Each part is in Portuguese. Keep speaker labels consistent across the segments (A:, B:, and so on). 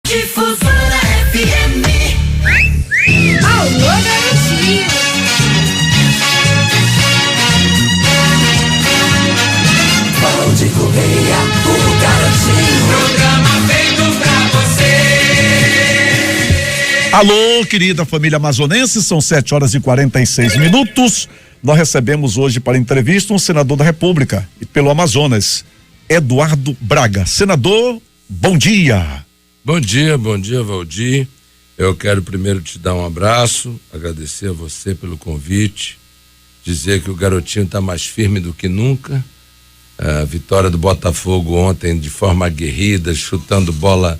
A: Difusora FM. Alô, garotinho. Valdir Correia, o garotinho. Programa feito pra você.
B: Alô, querida família amazonense, são 7h46. Nós recebemos hoje para entrevista um senador da República e pelo Amazonas, Eduardo Braga. Senador, bom dia.
C: Bom dia, Valdir. Eu quero primeiro te dar um abraço, agradecer a você pelo convite, dizer que o garotinho está mais firme do que nunca. A vitória do Botafogo ontem de forma aguerrida, chutando bola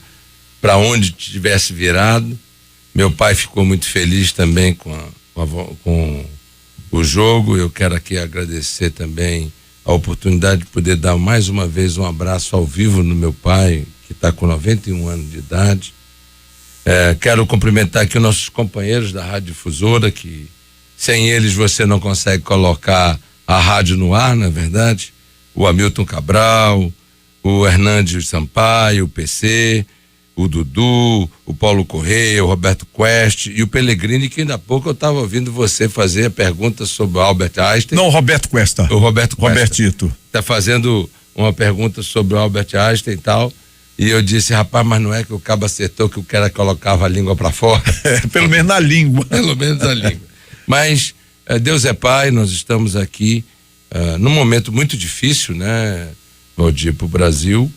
C: para onde tivesse virado. Meu pai ficou muito feliz também com o jogo. Eu quero aqui agradecer também a oportunidade de poder dar mais uma vez um abraço ao vivo no meu pai, que está com 91 anos de idade. Quero cumprimentar aqui os nossos companheiros da Rádio Difusora, que sem eles você não consegue colocar a rádio no ar, não é verdade? O Hamilton Cabral, o Hernandes Sampaio, o PC, o Dudu, o Paulo Correia, o Roberto Quest e o Pellegrini, que ainda há pouco eu estava ouvindo você fazer a pergunta sobre o Albert Einstein.
B: Não, o Roberto Cuesta.
C: O Roberto Cuesta.
B: Robertito.
C: Está fazendo uma pergunta sobre o Albert Einstein e tal. E eu disse, rapaz, mas não é que o cabo acertou que o cara colocava a língua para fora?
B: Pelo menos na língua.
C: Pelo menos a língua. Mas Deus é Pai, nós estamos aqui num momento muito difícil, né, Valdir, para o Brasil.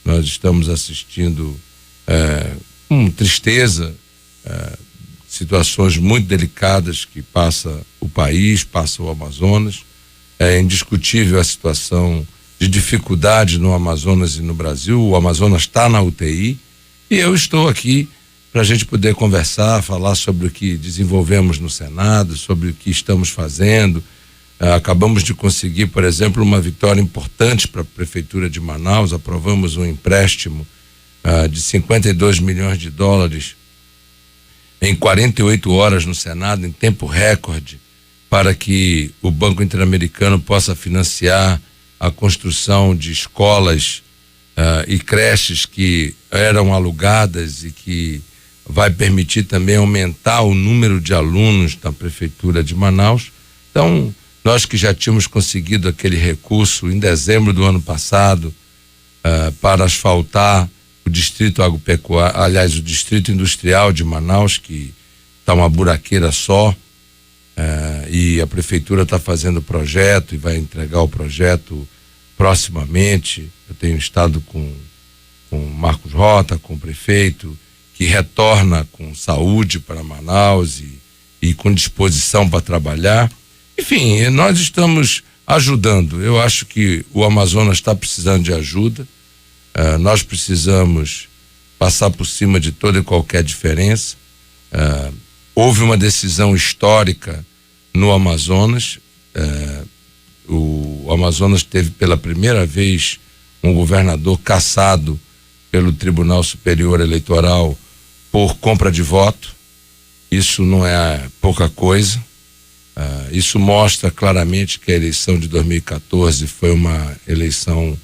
C: Nós estamos assistindo com tristeza situações muito delicadas que passa o país, passa o Amazonas. É indiscutível a situação de dificuldade no Amazonas e no Brasil. O Amazonas está na UTI e eu estou aqui para a gente poder conversar, falar sobre o que desenvolvemos no Senado, sobre o que estamos fazendo. Acabamos de conseguir, por exemplo, uma vitória importante para a Prefeitura de Manaus. Aprovamos um empréstimo de 52 milhões de dólares em 48 horas no Senado, em tempo recorde, para que o Banco Interamericano possa financiar a construção de escolas e creches que eram alugadas e que vai permitir também aumentar o número de alunos da Prefeitura de Manaus. Então, nós que já tínhamos conseguido aquele recurso em dezembro do ano passado para asfaltar o distrito agropecuário, aliás, o distrito industrial de Manaus, que está uma buraqueira só, e a prefeitura está fazendo o projeto e vai entregar o projeto proximamente. Eu tenho estado com o Marcos Rota, com o prefeito, que retorna com saúde para Manaus e com disposição para trabalhar. Enfim, nós estamos ajudando. Eu acho que o Amazonas está precisando de ajuda. Nós precisamos passar por cima de toda e qualquer diferença. Houve uma decisão histórica no Amazonas. O Amazonas teve pela primeira vez um governador cassado pelo Tribunal Superior Eleitoral por compra de voto. Isso não é pouca coisa. Isso mostra claramente que a eleição de 2014 foi uma eleição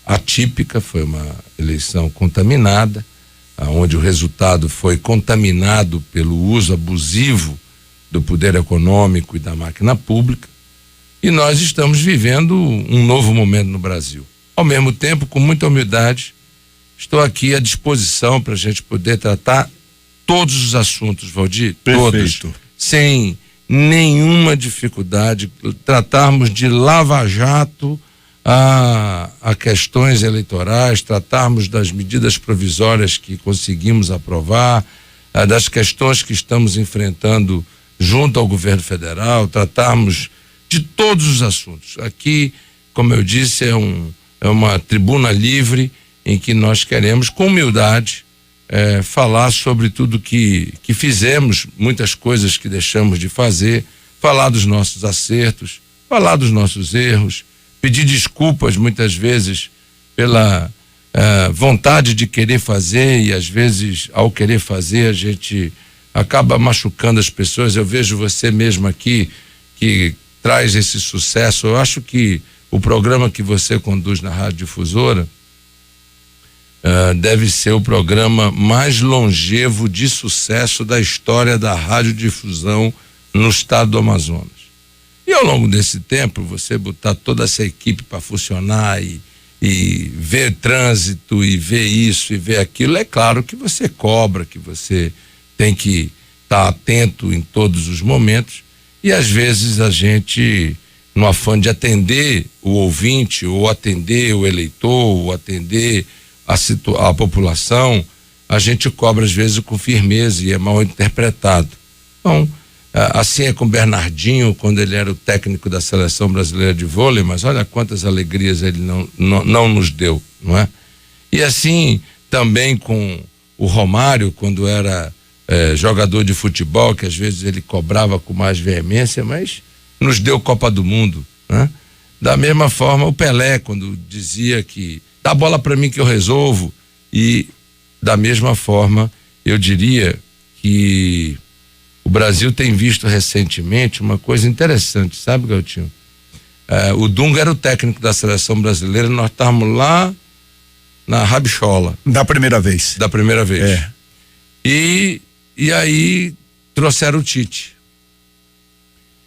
C: atípica, foi uma eleição contaminada, onde o resultado foi contaminado pelo uso abusivo do poder econômico e da máquina pública. E nós estamos vivendo um novo momento no Brasil. Ao mesmo tempo, com muita humildade, estou aqui à disposição para a gente poder tratar todos os assuntos, Valdir, todos, sem nenhuma dificuldade, tratarmos de lava-jato a questões eleitorais, tratarmos das medidas provisórias que conseguimos aprovar, das questões que estamos enfrentando junto ao governo federal, tratarmos de todos os assuntos. Aqui, como eu disse, é uma tribuna livre em que nós queremos, com humildade, falar sobre tudo que fizemos, muitas coisas que deixamos de fazer, falar dos nossos acertos, falar dos nossos erros, pedir desculpas muitas vezes pela vontade de querer fazer, e às vezes ao querer fazer a gente acaba machucando as pessoas. Eu vejo você mesmo aqui que traz esse sucesso. Eu acho que o programa que você conduz na Rádio Difusora deve ser o programa mais longevo de sucesso da história da radiodifusão no estado do Amazonas. E ao longo desse tempo, você botar toda essa equipe para funcionar e ver trânsito e ver isso e ver aquilo, é claro que você cobra, que você tem que estar atento em todos os momentos, e às vezes a gente, no afã de atender o ouvinte, ou atender o eleitor, ou atender a população, a gente cobra às vezes com firmeza e é mal interpretado. Então, assim é com Bernardinho, quando ele era o técnico da seleção brasileira de vôlei, mas olha quantas alegrias ele não nos deu, não é? E assim também com o Romário, quando era jogador de futebol, que às vezes ele cobrava com mais veemência, mas nos deu Copa do Mundo, né? Da mesma forma o Pelé, quando dizia que dá a bola para mim que eu resolvo, e da mesma forma eu diria que o Brasil tem visto recentemente uma coisa interessante, sabe, Galtinho? O Dunga era o técnico da seleção brasileira, nós estávamos lá na Rabichola.
B: Da primeira vez.
C: Da primeira vez. E aí trouxeram o Tite.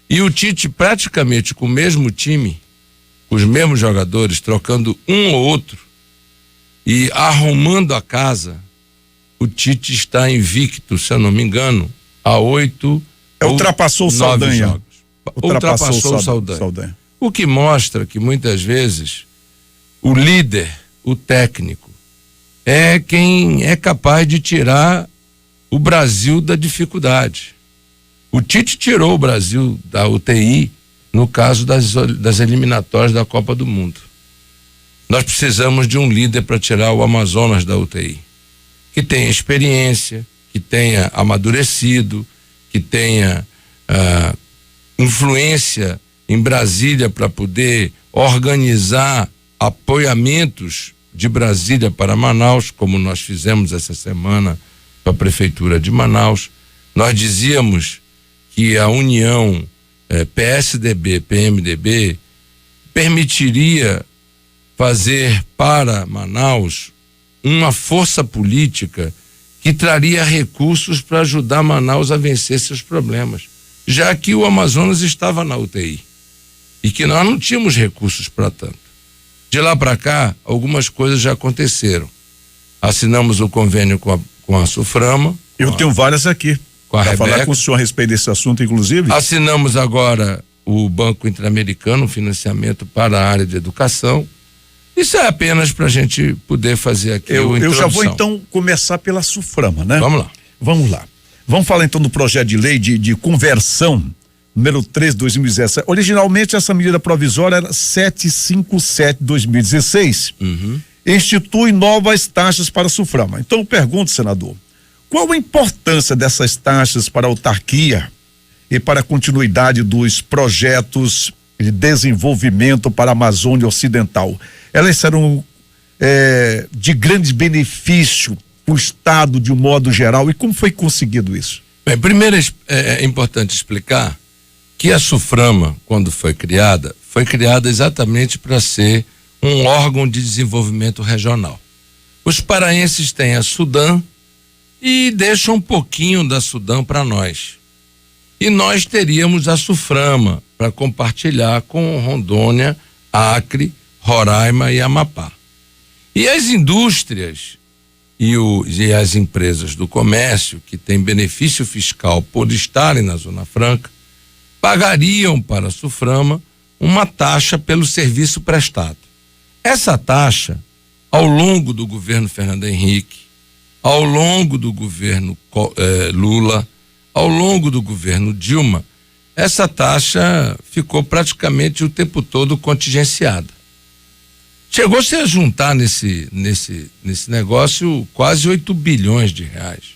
C: E o Tite praticamente com o mesmo time, os mesmos jogadores, trocando um ou outro e arrumando a casa, o Tite está invicto, se eu não me engano, a 8
B: ultrapassou o Saldanha.
C: Jogos. Ultrapassou o Saldanha. O que mostra que muitas vezes o líder, o técnico, é quem é capaz de tirar o Brasil da dificuldade. O Tite tirou o Brasil da UTI no caso das eliminatórias da Copa do Mundo. Nós precisamos de um líder para tirar o Amazonas da UTI, que tenha experiência, que tenha amadurecido, que tenha influência em Brasília para poder organizar apoiamentos de Brasília para Manaus, como nós fizemos essa semana com a Prefeitura de Manaus. Nós dizíamos que a união PSDB-PMDB permitiria fazer para Manaus uma força política que traria recursos para ajudar Manaus a vencer seus problemas, já que o Amazonas estava na UTI e que nós não tínhamos recursos para tanto. De lá para cá, algumas coisas já aconteceram. Assinamos o convênio com a Suframa.
B: Eu tenho várias aqui. Para falar com o senhor a respeito desse assunto, inclusive.
C: Assinamos agora o Banco Interamericano, financiamento para a área de educação. Isso é apenas para a gente poder fazer aqui
B: eu já vou então começar pela Suframa, né? Vamos lá. Vamos falar então do projeto de lei de conversão, número 3/2017. Originalmente essa medida provisória era 757/2016. Institui novas taxas para a Suframa. Então eu pergunto, senador, qual a importância dessas taxas para a autarquia e para a continuidade dos projetos de desenvolvimento para a Amazônia Ocidental? Elas serão de grande benefício para o Estado de um modo geral, e como foi conseguido isso?
C: Bem, primeiro é importante explicar que a Suframa, quando foi criada exatamente para ser um órgão de desenvolvimento regional. Os paraenses têm a Sudam e deixam um pouquinho da Sudam para nós. E nós teríamos a Suframa para compartilhar com Rondônia, Acre, Roraima e Amapá. E as indústrias e as empresas do comércio que têm benefício fiscal por estarem na Zona Franca pagariam para a Suframa uma taxa pelo serviço prestado. Essa taxa, ao longo do governo Fernando Henrique, ao longo do governo Lula, ao longo do governo Dilma, essa taxa ficou praticamente o tempo todo contingenciada. Chegou-se a juntar nesse negócio quase 8 bilhões de reais.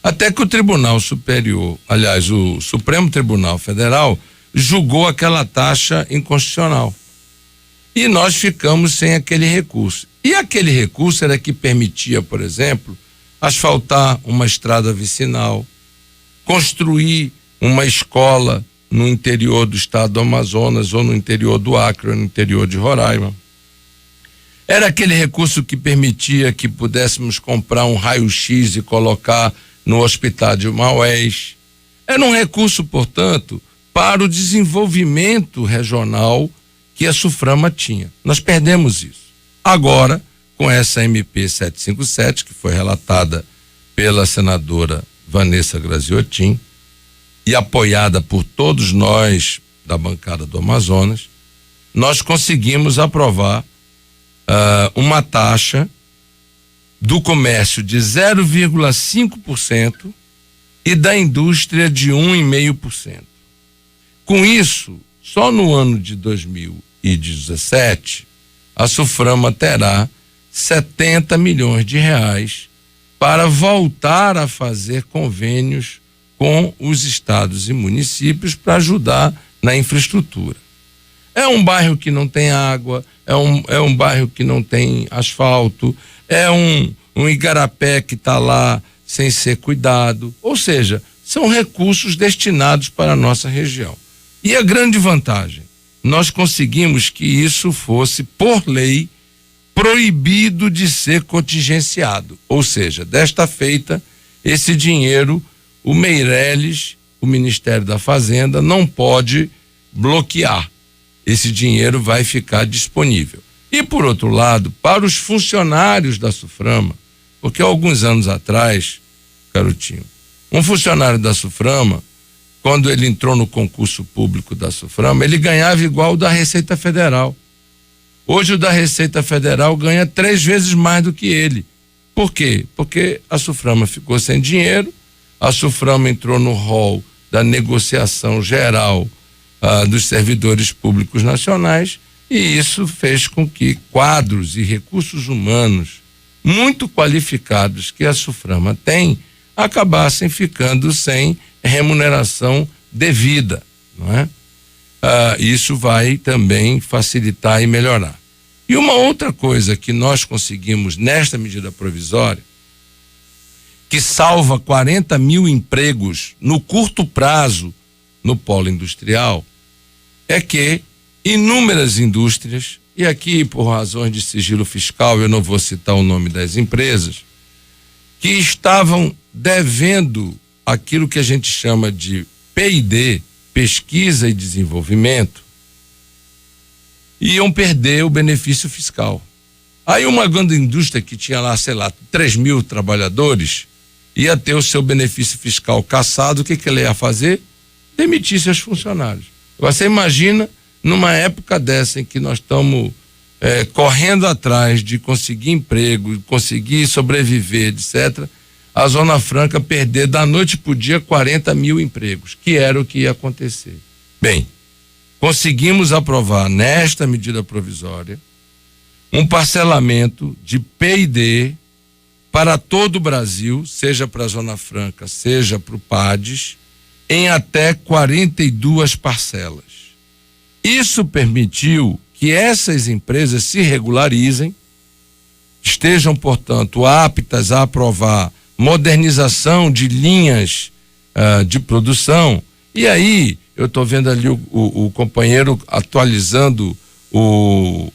C: Até que o Tribunal Superior, aliás, o Supremo Tribunal Federal, julgou aquela taxa inconstitucional. E nós ficamos sem aquele recurso. E aquele recurso era que permitia, por exemplo, asfaltar uma estrada vicinal, construir uma escola no interior do estado do Amazonas, ou no interior do Acre, ou no interior de Roraima. Era aquele recurso que permitia que pudéssemos comprar um raio-x e colocar no hospital de Maués. Era um recurso, portanto, para o desenvolvimento regional que a SUFRAMA tinha. Nós perdemos isso. Agora, com essa MP 757, que foi relatada pela senadora Vanessa Graziotin e apoiada por todos nós da bancada do Amazonas, nós conseguimos aprovar uma taxa do comércio de 0,5% e da indústria de 1,5%. Com isso, só no ano de 2017, a SUFRAMA terá 70 milhões de reais para voltar a fazer convênios com os estados e municípios para ajudar na infraestrutura. É um bairro que não tem água, é um bairro que não tem asfalto, é um igarapé que está lá sem ser cuidado, ou seja, são recursos destinados para a nossa região. E a grande vantagem, nós conseguimos que isso fosse, por lei, proibido de ser contingenciado, ou seja, desta feita, esse dinheiro, o Meirelles, o Ministério da Fazenda, não pode bloquear. Esse dinheiro vai ficar disponível. E, por outro lado, para os funcionários da SUFRAMA, porque alguns anos atrás, Carotinho, um funcionário da SUFRAMA, quando ele entrou no concurso público da SUFRAMA, ele ganhava igual o da Receita Federal. Hoje o da Receita Federal ganha 3 vezes mais do que ele. Por quê? Porque a SUFRAMA ficou sem dinheiro, a SUFRAMA entrou no rol da negociação geral dos servidores públicos nacionais, e isso fez com que quadros e recursos humanos muito qualificados que a SUFRAMA tem acabassem ficando sem remuneração devida, não é? Isso vai também facilitar e melhorar. E uma outra coisa que nós conseguimos nesta medida provisória, que salva 40 mil empregos no curto prazo no polo industrial, é que inúmeras indústrias, e aqui por razões de sigilo fiscal eu não vou citar o nome das empresas, que estavam devendo aquilo que a gente chama de P&D, pesquisa e desenvolvimento, iam perder o benefício fiscal. Aí uma grande indústria que tinha lá, 3 mil trabalhadores, ia ter o seu benefício fiscal cassado. O que ela ia fazer? Demitir seus funcionários. Você imagina, numa época dessa em que nós estamos correndo atrás de conseguir emprego, conseguir sobreviver, etc., a Zona Franca perder da noite para o dia 40 mil empregos, que era o que ia acontecer. Bem, conseguimos aprovar nesta medida provisória um parcelamento de P&D para todo o Brasil, seja para a Zona Franca, seja para o PADES, em até 42 parcelas. Isso permitiu que essas empresas se regularizem, estejam, portanto, aptas a aprovar modernização de linhas de produção. E aí, eu estou vendo ali o companheiro atualizando o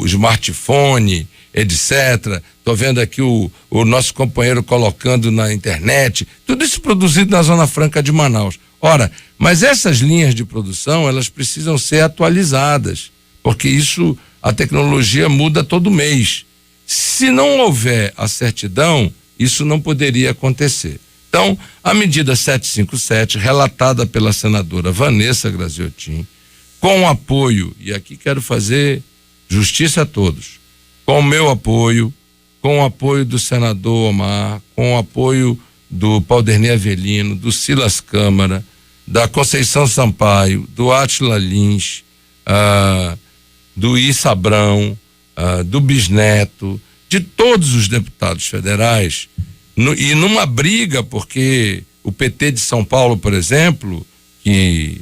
C: smartphone, etc. Estou vendo aqui o nosso companheiro colocando na internet, tudo isso produzido na Zona Franca de Manaus. Ora, mas essas linhas de produção, elas precisam ser atualizadas, porque isso, a tecnologia muda todo mês. Se não houver a certidão, isso não poderia acontecer. Então, a medida 757, relatada pela senadora Vanessa Graziotin, com o apoio, e aqui quero fazer justiça a todos, com o meu apoio, com o apoio do senador Omar, com o apoio do Paulderney Avelino, do Silas Câmara, da Conceição Sampaio, do Átila Lins, do Issa Abrão, do Bisneto, de todos os deputados federais, e numa briga, porque o PT de São Paulo, por exemplo, que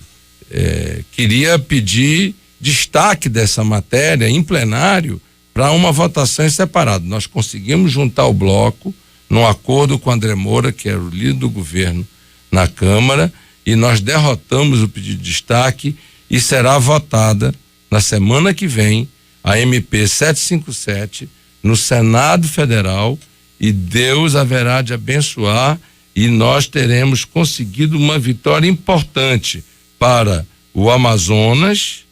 C: queria pedir destaque dessa matéria em plenário para uma votação em separado. Nós conseguimos juntar o bloco num acordo com o André Moura, que era o líder do governo na Câmara, e nós derrotamos o pedido de destaque e será votada na semana que vem a MP 757 no Senado Federal, e Deus haverá de abençoar, e nós teremos conseguido uma vitória importante para o Amazonas,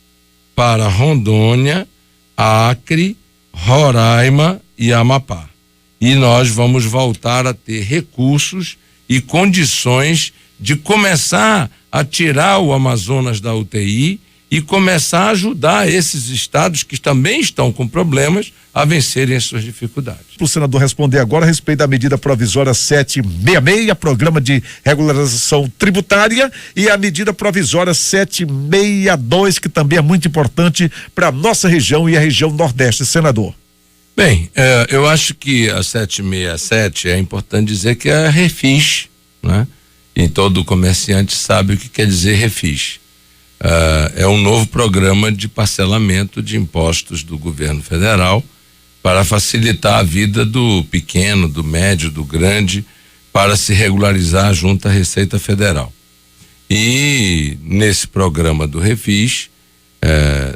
C: para Rondônia, Acre, Roraima e Amapá. E nós vamos voltar a ter recursos e condições de começar a tirar o Amazonas da UTI e começar a ajudar esses estados que também estão com problemas a vencerem as suas dificuldades.
B: Para o senador responder agora a respeito da medida provisória 766, programa de regularização tributária, e a medida provisória 762, que também é muito importante para a nossa região e a região Nordeste, senador.
C: Bem, eu acho que a 767 é importante dizer que é a Refis, né? E todo comerciante sabe o que quer dizer Refis. É um novo programa de parcelamento de impostos do governo federal para facilitar a vida do pequeno, do médio, do grande, para se regularizar junto à Receita Federal. E nesse programa do Refis,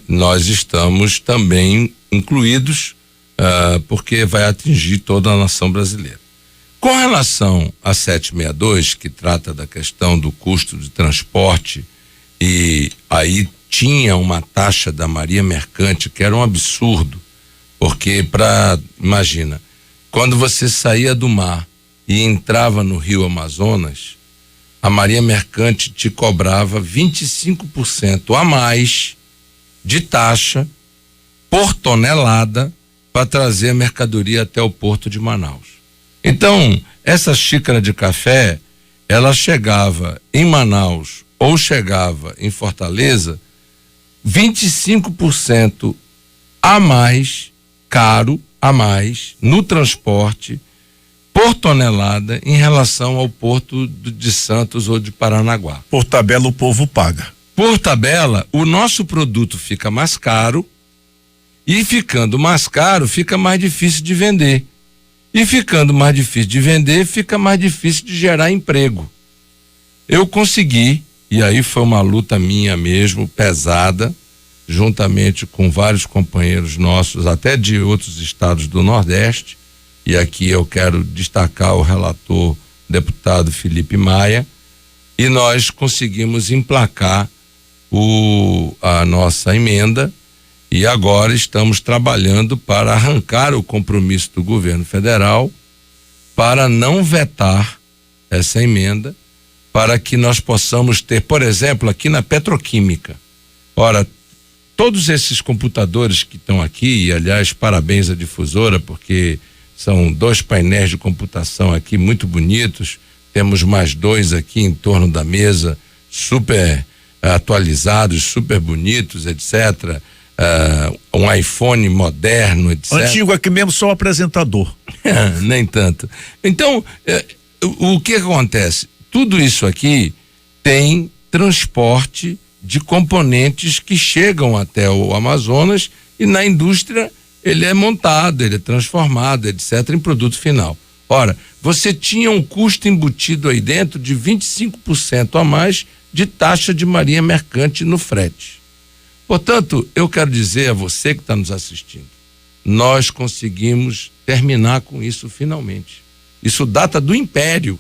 C: nós estamos também incluídos, porque vai atingir toda a nação brasileira. Com relação a 762, que trata da questão do custo de transporte, e aí tinha uma taxa da Maria Mercante que era um absurdo, porque imagina, quando você saía do mar e entrava no Rio Amazonas, a Maria Mercante te cobrava 25% a mais de taxa por tonelada para trazer a mercadoria até o porto de Manaus. Então, essa xícara de café, ela chegava em Manaus ou chegava em Fortaleza 25% a mais, caro a mais, no transporte, por tonelada, em relação ao porto de Santos ou de Paranaguá.
B: Por tabela o povo paga.
C: Por tabela, o nosso produto fica mais caro, e ficando mais caro, fica mais difícil de vender. E ficando mais difícil de vender, fica mais difícil de gerar emprego. Eu consegui, e aí foi uma luta minha mesmo, pesada, juntamente com vários companheiros nossos, até de outros estados do Nordeste, e aqui eu quero destacar o relator, deputado Felipe Maia, e nós conseguimos emplacar a nossa emenda, e agora estamos trabalhando para arrancar o compromisso do governo federal para não vetar essa emenda, para que nós possamos ter, por exemplo, aqui na petroquímica. Ora, todos esses computadores que estão aqui, e aliás, parabéns à difusora, porque são 2 painéis de computação aqui muito bonitos, temos mais 2 aqui em torno da mesa, super atualizados, super bonitos, etc., um iPhone moderno, etc.
B: Antigo aqui mesmo, só o apresentador.
C: Nem tanto. Então, o que acontece? Tudo isso aqui tem transporte de componentes que chegam até o Amazonas, e na indústria ele é montado, ele é transformado, etc., em produto final. Ora, você tinha um custo embutido aí dentro de 25% a mais de taxa de Maria Mercante no frete. Portanto, eu quero dizer a você que está nos assistindo, nós conseguimos terminar com isso finalmente. Isso data do Império.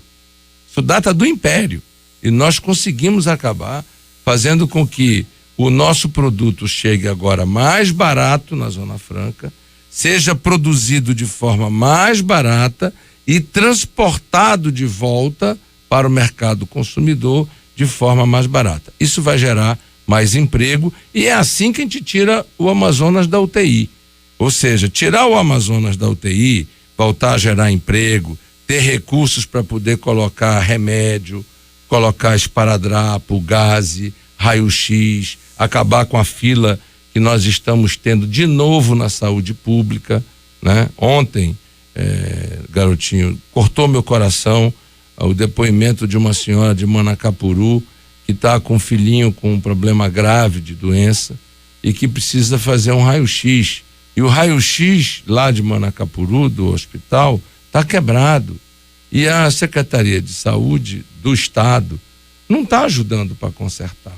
C: E nós conseguimos acabar fazendo com que o nosso produto chegue agora mais barato na Zona Franca, seja produzido de forma mais barata e transportado de volta para o mercado consumidor de forma mais barata. Isso vai gerar mais emprego, e é assim que a gente tira o Amazonas da UTI. Ou seja, tirar o Amazonas da UTI, voltar a gerar emprego, ter recursos para poder colocar remédio, colocar esparadrapo, gaze, raio-x, acabar com a fila que nós estamos tendo de novo na saúde pública, né? Ontem, garotinho, cortou meu coração o depoimento de uma senhora de Manacapuru, que está com um filhinho com um problema grave de doença e que precisa fazer um raio-x. E o raio-x lá de Manacapuru, do hospital, está quebrado. E a Secretaria de Saúde do Estado não está ajudando para consertar.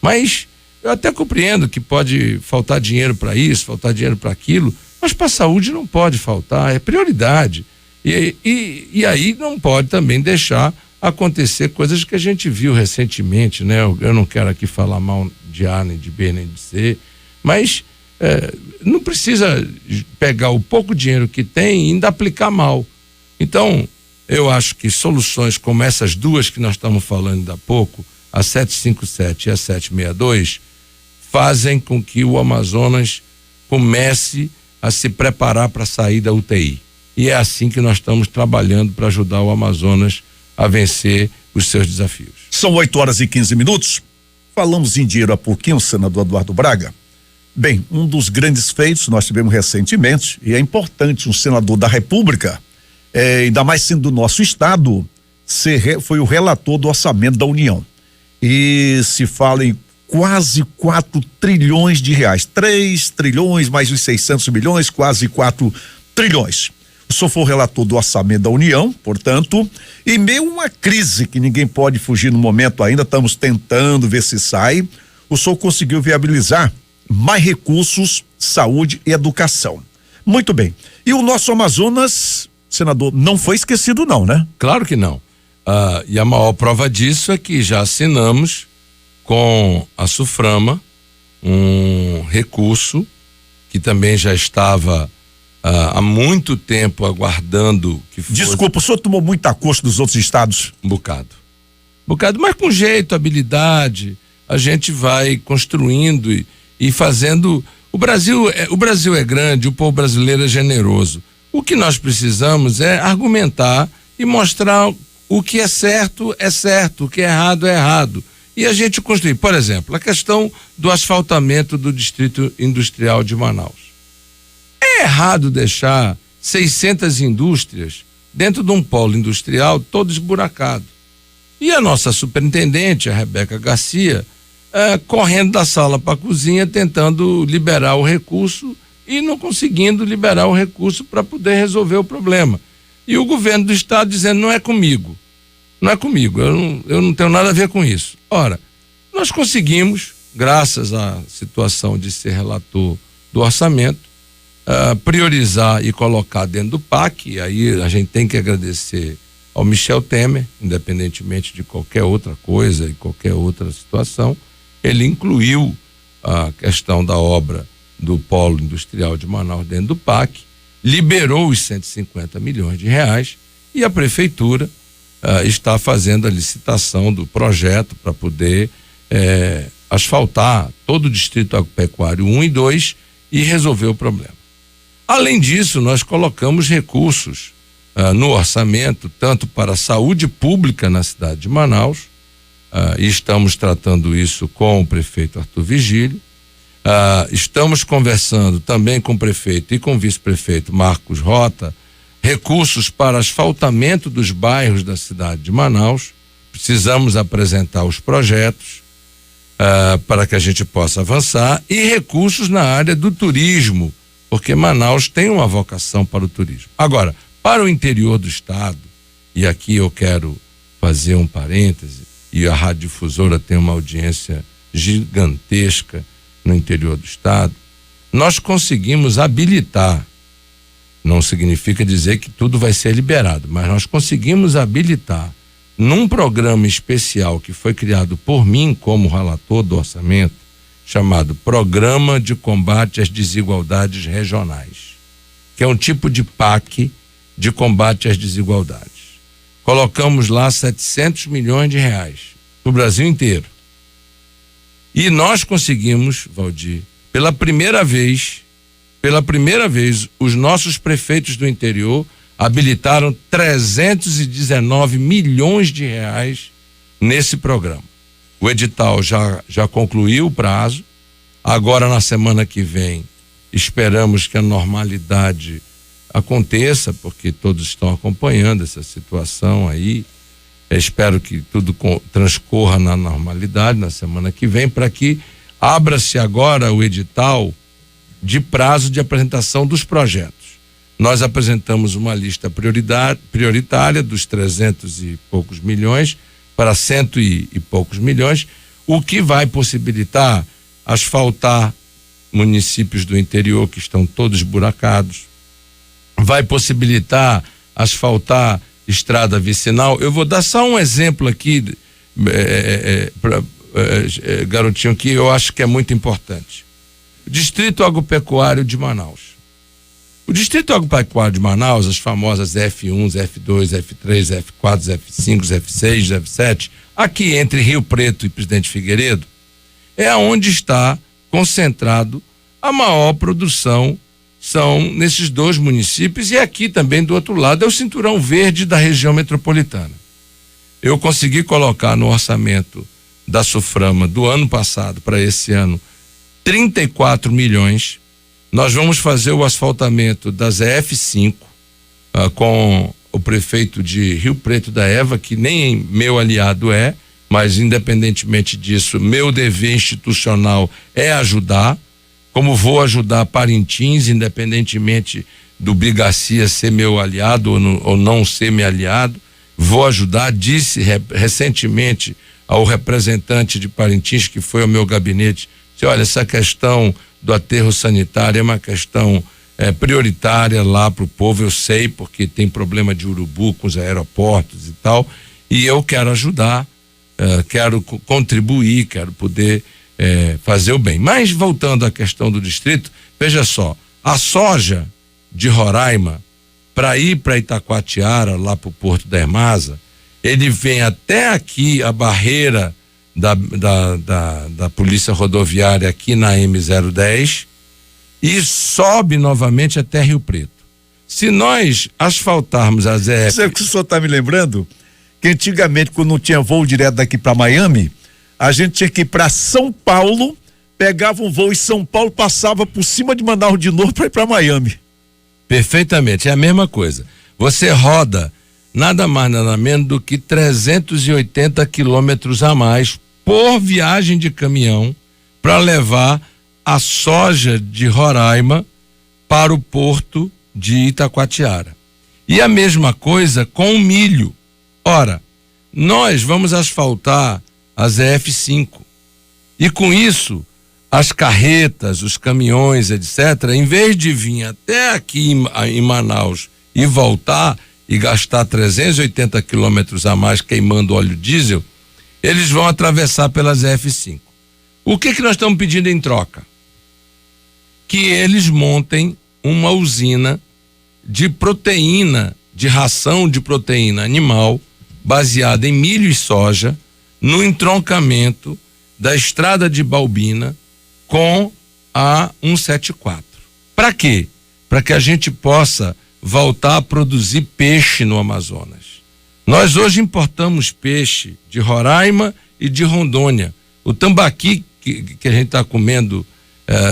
C: Mas Eu até compreendo que pode faltar dinheiro para isso, faltar dinheiro para aquilo, mas para a saúde não pode faltar, é prioridade. E aí não pode também deixar acontecer coisas que a gente viu recentemente, né? Eu não quero aqui falar mal de A, nem de B, nem de C, mas não precisa pegar o pouco dinheiro que tem e ainda aplicar mal. Então, eu acho que soluções como essas duas que nós estamos falando ainda há pouco, a 757 e a 762, fazem com que o Amazonas comece a se preparar para sair da UTI. E é assim que nós estamos trabalhando para ajudar o Amazonas a vencer os seus desafios.
B: São 8h15. Falamos em dinheiro há pouquinho, senador Eduardo Braga. Bem, um dos grandes feitos nós tivemos recentemente, e é importante um senador da República, ainda mais sendo do nosso estado, foi o relator do orçamento da União. E se fala em quase 4 trilhões de reais, 3 trilhões mais os 600 milhões, quase 4 trilhões. O senhor foi o relator do orçamento da União, portanto, em meio a uma crise que ninguém pode fugir no momento ainda, estamos tentando ver se sai, o senhor conseguiu viabilizar mais recursos, saúde e educação. Muito bem. E o nosso Amazonas, senador, não foi esquecido não, né?
C: Claro que não. E a maior prova disso é que já assinamos com a SUFRAMA um recurso que também já estava há muito tempo aguardando que fosse.
B: Desculpa, o senhor tomou muita custo dos outros estados?
C: Um bocado, mas com jeito, habilidade, a gente vai construindo e fazendo. O Brasil é grande, o povo brasileiro é generoso. O que nós precisamos é argumentar e mostrar o que é certo, o que é errado. E a gente construir, por exemplo, a questão do asfaltamento do Distrito Industrial de Manaus. É errado deixar 600 indústrias dentro de um polo industrial todo esburacado. E a nossa superintendente, a Rebeca Garcia, correndo da sala para a cozinha, tentando liberar o recurso e não conseguindo liberar o recurso para poder resolver o problema. E o governo do estado dizendo, não é comigo, eu não tenho nada a ver com isso. Ora, nós conseguimos, graças à situação de ser relator do orçamento, priorizar e colocar dentro do PAC, e aí a gente tem que agradecer ao Michel Temer, independentemente de qualquer outra coisa e qualquer outra situação, ele incluiu a questão da obra do Polo Industrial de Manaus dentro do PAC, liberou os 150 milhões de reais e a prefeitura está fazendo a licitação do projeto para poder asfaltar todo o Distrito Agropecuário 1 e 2 e resolver o problema. Além disso, nós colocamos recursos no orçamento, tanto para a saúde pública na cidade de Manaus, e estamos tratando isso com o prefeito Arthur Vigílio, estamos conversando também com o prefeito e com o vice-prefeito Marcos Rota, recursos para asfaltamento dos bairros da cidade de Manaus. Precisamos apresentar os projetos para que a gente possa avançar, e recursos na área do turismo, porque Manaus tem uma vocação para o turismo. Agora, para o interior do estado, e aqui eu quero fazer um parêntese, e a Rádio Difusora tem uma audiência gigantesca no interior do estado, nós conseguimos habilitar, não significa dizer que tudo vai ser liberado, mas nós conseguimos habilitar num programa especial que foi criado por mim como relator do orçamento, chamado Programa de Combate às Desigualdades Regionais, que é um tipo de PAC de combate às desigualdades. Colocamos lá 700 milhões de reais para o Brasil inteiro. E nós conseguimos, Valdir, pela primeira vez, os nossos prefeitos do interior habilitaram 319 milhões de reais nesse programa. O edital já concluiu o prazo. Agora, na semana que vem, esperamos que a normalidade aconteça, porque todos estão acompanhando essa situação aí. Espero que tudo transcorra na normalidade na semana que vem, para que abra-se agora o edital de prazo de apresentação dos projetos. Nós apresentamos uma lista prioritária dos 300 e poucos milhões para 100 e poucos milhões, o que vai possibilitar asfaltar municípios do interior que estão todos buracados, vai possibilitar asfaltar estrada vicinal. Eu vou dar só um exemplo aqui, garotinho, que eu acho que é muito importante. O Distrito Agropecuário de Manaus. O Distrito Agropecuário de Manaus, as famosas F1, F2, F3, F4, F5, F6, F7, aqui entre Rio Preto e Presidente Figueiredo, é onde está concentrado a maior produção, são nesses dois municípios, e aqui também do outro lado é o cinturão verde da região metropolitana. Eu consegui colocar no orçamento da SUFRAMA do ano passado para esse ano 34 milhões. Nós vamos fazer o asfaltamento das EF5 com o prefeito de Rio Preto da Eva, que nem meu aliado é, mas independentemente disso, meu dever institucional é ajudar, como vou ajudar Parintins, independentemente do Bigarcia ser meu aliado ou não ser meu aliado, vou ajudar. Disse recentemente ao representante de Parintins, que foi ao meu gabinete, disse, olha, essa questão do aterro sanitário é uma questão prioritária lá para o povo, eu sei, porque tem problema de urubu com os aeroportos e tal, e eu quero ajudar, quero contribuir, quero poder fazer o bem. Mas voltando à questão do distrito, veja só, a soja de Roraima, para ir para Itacoatiara, lá para o Porto da Ermasa, ele vem até aqui a barreira da Polícia Rodoviária aqui na M010 e sobe novamente até Rio Preto. Se nós asfaltarmos as EF...
B: Sabe o que o senhor está me lembrando? Que antigamente, quando não tinha voo direto daqui para Miami, a gente tinha que ir para São Paulo, pegava um voo em São Paulo, passava por cima de Manaus de novo para ir para Miami.
C: Perfeitamente, é a mesma coisa. Você roda nada mais nada menos do que 380 quilômetros a mais por viagem de caminhão para levar a soja de Roraima para o porto de Itacoatiara. E a mesma coisa com o milho. Ora, nós vamos asfaltar as EF5 e com isso as carretas, os caminhões, etc., em vez de vir até aqui em Manaus e voltar e gastar 380 quilômetros a mais queimando óleo diesel, eles vão atravessar pelas F5. O que nós estamos pedindo em troca? Que eles montem uma usina de proteína, de ração de proteína animal, baseada em milho e soja, no entroncamento da estrada de Balbina com a 174. Para quê? Para que a gente possa voltar a produzir peixe no Amazonas. Nós hoje importamos peixe de Roraima e de Rondônia. O tambaqui que a gente está comendo,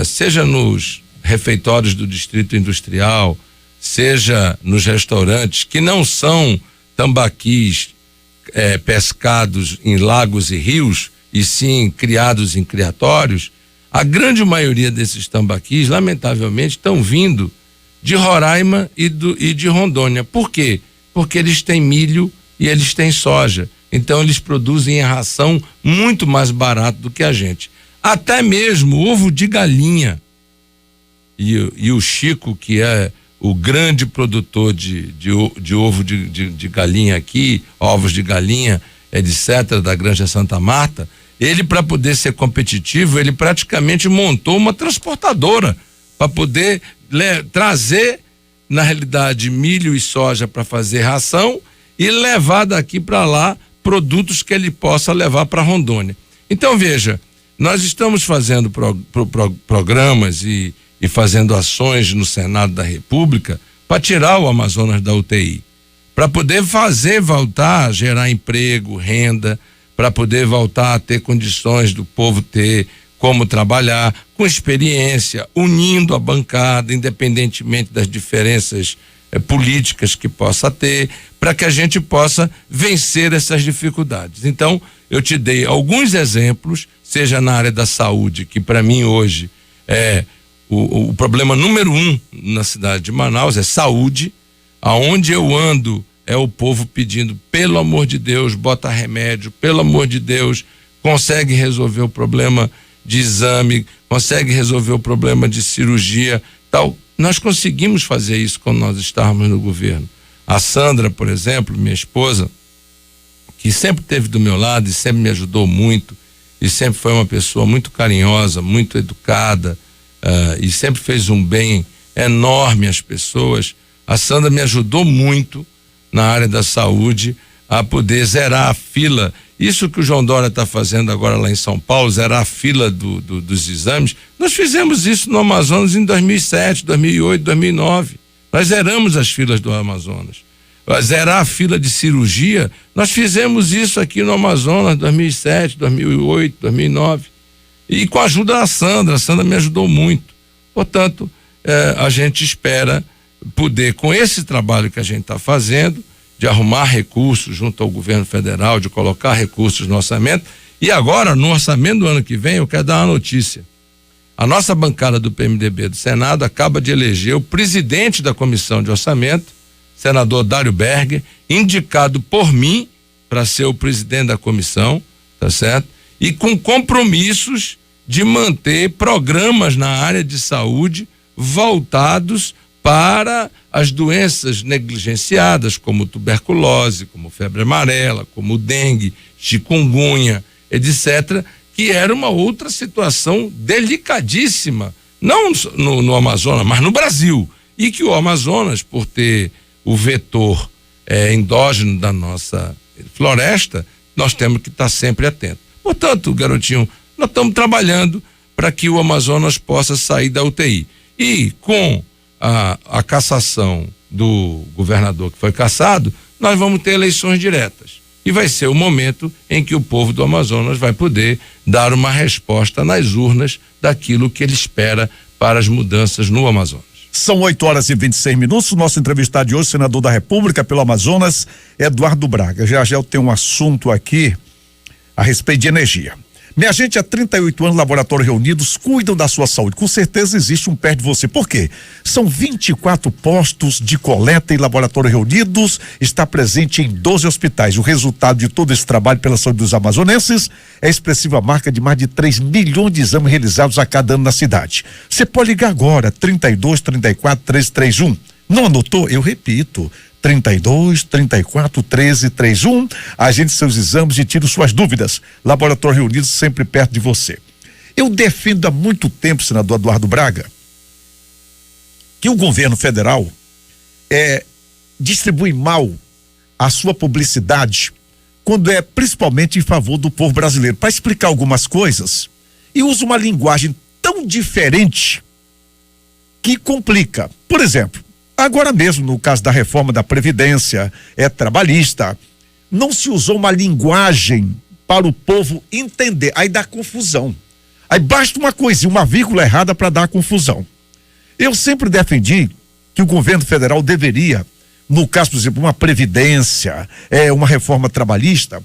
C: seja nos refeitórios do Distrito Industrial, seja nos restaurantes, que não são tambaquis pescados em lagos e rios, e sim criados em criatórios, a grande maioria desses tambaquis, lamentavelmente, estão vindo de Roraima e de Rondônia. Por quê? Porque eles têm milho e eles têm soja. Então eles produzem em ração muito mais barato do que a gente. Até mesmo ovo de galinha. E o Chico, que é o grande produtor de ovo de galinha aqui, ovos de galinha, etc., da Granja Santa Marta, ele, para poder ser competitivo, ele praticamente montou uma transportadora para poder trazer, na realidade, milho e soja para fazer ração e levar daqui para lá produtos que ele possa levar para Rondônia. Então, veja, nós estamos fazendo programas e fazendo ações no Senado da República para tirar o Amazonas da UTI, para poder voltar a gerar emprego, renda, para poder voltar a ter condições do povo ter como trabalhar, com experiência, unindo a bancada, independentemente das diferenças políticas que possa ter, para que a gente possa vencer essas dificuldades. Então, eu te dei alguns exemplos, seja na área da saúde, que para mim hoje é o problema número 1 na cidade de Manaus, é saúde. Aonde eu ando é o povo pedindo, pelo amor de Deus, bota remédio, pelo amor de Deus, consegue resolver o problema de exame, consegue resolver o problema de cirurgia, tal. Nós conseguimos fazer isso quando nós estávamos no governo. A Sandra, por exemplo, minha esposa, que sempre esteve do meu lado e sempre me ajudou muito, e sempre foi uma pessoa muito carinhosa, muito educada, e sempre fez um bem enorme às pessoas. A Sandra me ajudou muito na área da saúde a poder zerar a fila. Isso que o João Dória está fazendo agora lá em São Paulo, zerar a fila dos exames, nós fizemos isso no Amazonas em 2007, 2008, 2009. Nós zeramos as filas do Amazonas. Zerar a fila de cirurgia, nós fizemos isso aqui no Amazonas 2007, 2008, 2009. E com a ajuda da Sandra, a Sandra me ajudou muito. Portanto, a gente espera poder, com esse trabalho que a gente está fazendo, de arrumar recursos junto ao governo federal, de colocar recursos no orçamento. E agora, no orçamento do ano que vem, eu quero dar uma notícia. A nossa bancada do PMDB do Senado acaba de eleger o presidente da Comissão de Orçamento, senador Dário Berger, indicado por mim para ser o presidente da comissão, tá certo? E com compromissos de manter programas na área de saúde voltados para as doenças negligenciadas, como tuberculose, como febre amarela, como dengue, chikungunya, etc., que era uma outra situação delicadíssima, não no Amazonas, mas no Brasil, e que o Amazonas, por ter o vetor endógeno da nossa floresta, nós temos que estar sempre atentos. Portanto, garotinho, nós estamos trabalhando para que o Amazonas possa sair da UTI. E com a cassação do governador que foi cassado, nós vamos ter eleições diretas. E vai ser o momento em que o povo do Amazonas vai poder dar uma resposta nas urnas daquilo que ele espera para as mudanças no Amazonas.
B: São 8h26. Nosso entrevistado de hoje, senador da República pelo Amazonas, Eduardo Braga. Já eu tenho um assunto aqui a respeito de energia. Minha gente, há 38 anos, Laboratórios Reunidos cuidam da sua saúde. Com certeza existe um perto de você. Por quê? São 24 postos de coleta e Laboratórios Reunidos está presente em 12 hospitais. O resultado de todo esse trabalho pela saúde dos amazonenses é a expressiva marca de mais de 3 milhões de exames realizados a cada ano na cidade. Você pode ligar agora, 32 34 1331. Não anotou? Eu repito. 32 34 13 31. Agende seus exames e tire suas dúvidas. Laboratório Reunidos sempre perto de você. Eu defendo há muito tempo, senador Eduardo Braga, que o governo federal distribui mal a sua publicidade quando é principalmente em favor do povo brasileiro, para explicar algumas coisas, e usa uma linguagem tão diferente que complica. Por exemplo, agora mesmo, no caso da reforma da Previdência, trabalhista, não se usou uma linguagem para o povo entender. Aí dá confusão. Aí basta uma coisinha, uma vírgula errada para dar confusão. Eu sempre defendi que o governo federal deveria, no caso, por exemplo, uma Previdência, uma reforma trabalhista,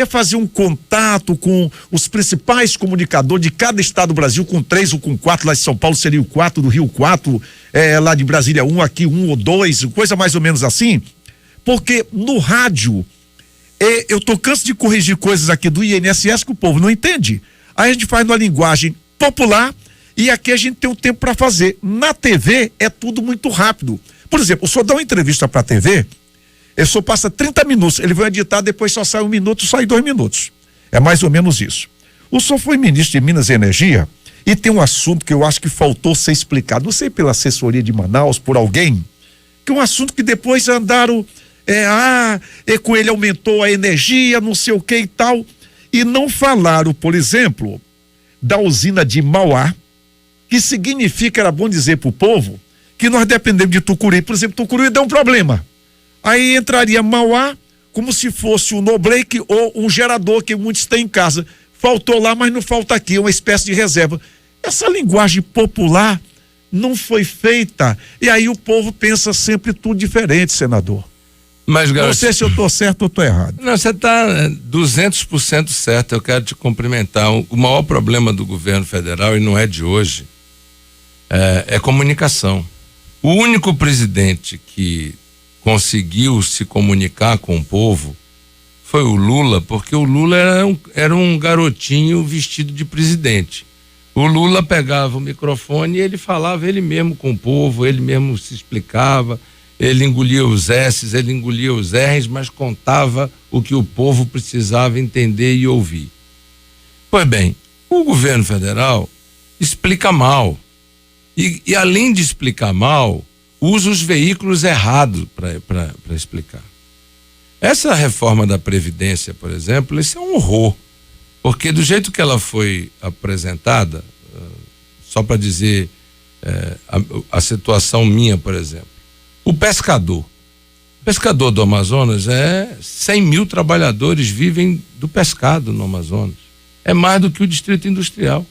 B: fazer um contato com os principais comunicadores de cada estado do Brasil, com 3 ou com 4, lá de São Paulo seria o 4, do Rio 4, lá de Brasília 1, aqui 1 ou 2, coisa mais ou menos assim, porque no rádio, eu tô cansado de corrigir coisas aqui do INSS que o povo não entende. Aí a gente faz numa linguagem popular e aqui a gente tem um tempo para fazer. Na TV é tudo muito rápido. Por exemplo, o senhor dá uma entrevista para a TV, ele só passa 30 minutos, ele vai editar, depois só sai 1 minuto, sai 2 minutos. É mais ou menos isso. O senhor foi ministro de Minas e Energia e tem um assunto que eu acho que faltou ser explicado, não sei pela assessoria de Manaus, por alguém, que é um assunto que depois andaram, com ele aumentou a energia, não sei o que e tal, e não falaram, por exemplo, da usina de Mauá, que significa, era bom dizer para o povo, que nós dependemos de Tucuruí. Por exemplo, Tucuruí deu um problema. Aí entraria Mauá como se fosse um no-break ou um gerador que muitos têm em casa. Faltou lá, mas não falta aqui, uma espécie de reserva. Essa linguagem popular não foi feita. E aí o povo pensa sempre tudo diferente, senador.
C: Mas, garoto,
B: não sei se eu estou certo ou estou errado.
C: Não, você está 200% certo. Eu quero te cumprimentar. O maior problema do governo federal, e não é de hoje, é comunicação. O único presidente que conseguiu se comunicar com o povo foi o Lula, porque o Lula era um garotinho vestido de presidente. O Lula pegava o microfone e ele falava ele mesmo com o povo, ele mesmo se explicava, ele engolia os S's, ele engolia os R's, mas contava o que o povo precisava entender e ouvir. Pois bem, o governo federal explica mal. E além de explicar mal, usa os veículos errados para explicar. Essa reforma da Previdência, por exemplo, isso é um horror. Porque do jeito que ela foi apresentada, só para dizer a situação minha, por exemplo, o pescador do Amazonas 100 mil trabalhadores vivem do pescado no Amazonas. É mais do que o Distrito Industrial.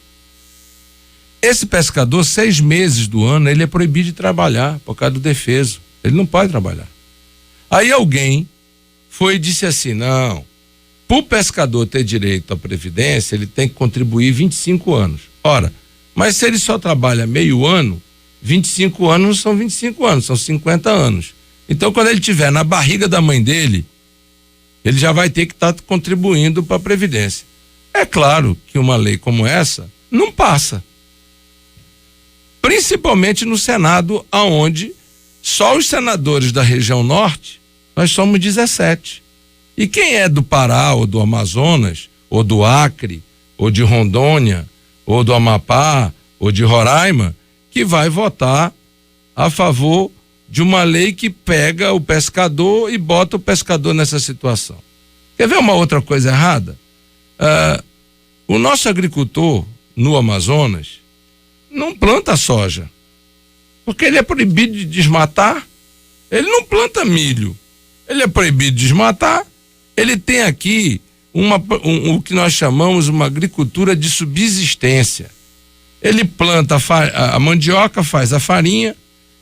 C: Esse pescador, 6 meses do ano, ele é proibido de trabalhar por causa do defeso. Ele não pode trabalhar. Aí alguém foi e disse assim, não, para o pescador ter direito à Previdência, ele tem que contribuir 25 anos. Ora, mas se ele só trabalha meio ano, 25 anos não são 25 anos, são 50 anos. Então, quando ele estiver na barriga da mãe dele, ele já vai ter que estar contribuindo para a Previdência. É claro que uma lei como essa não passa. Principalmente no Senado, aonde só os senadores da região norte, nós somos 17. E quem é do Pará, ou do Amazonas, ou do Acre, ou de Rondônia, ou do Amapá, ou de Roraima, que vai votar a favor de uma lei que pega o pescador e bota o pescador nessa situação. Quer ver uma outra coisa errada? O nosso agricultor no Amazonas não planta soja, porque ele é proibido de desmatar. Ele não planta milho, ele é proibido de desmatar. Ele tem aqui o que nós chamamos uma agricultura de subsistência. Ele planta a mandioca, faz a farinha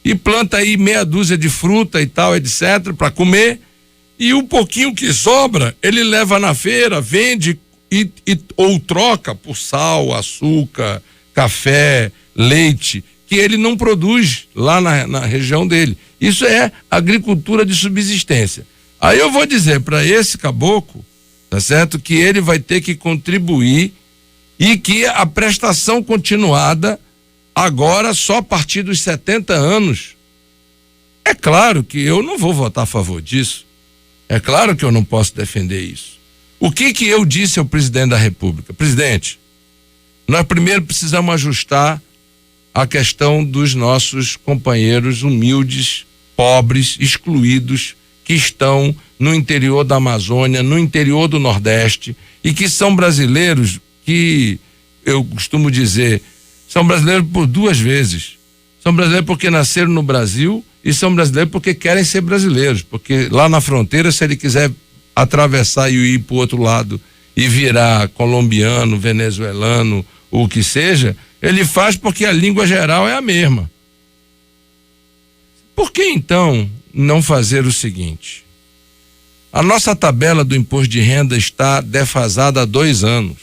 C: e planta aí meia dúzia de fruta e tal, etc, para comer, e o pouquinho que sobra ele leva na feira, vende ou troca por sal, açúcar, café, leite, que ele não produz lá na região dele. Isso é agricultura de subsistência. Aí eu vou dizer para esse caboclo, tá certo, que ele vai ter que contribuir e que a prestação continuada agora só a partir dos 70 anos. É claro que eu não vou votar a favor disso. É claro que eu não posso defender isso. O que eu disse ao presidente da República? Presidente, nós primeiro precisamos ajustar a questão dos nossos companheiros humildes, pobres, excluídos, que estão no interior da Amazônia, no interior do Nordeste, e que são brasileiros que, eu costumo dizer, são brasileiros por 2 vezes. São brasileiros porque nasceram no Brasil e são brasileiros porque querem ser brasileiros, porque lá na fronteira, se ele quiser atravessar e ir para o outro lado e virar colombiano, venezuelano, o que seja, ele faz porque a língua geral é a mesma. Por que então não fazer o seguinte? A nossa tabela do imposto de renda está defasada há 2 anos.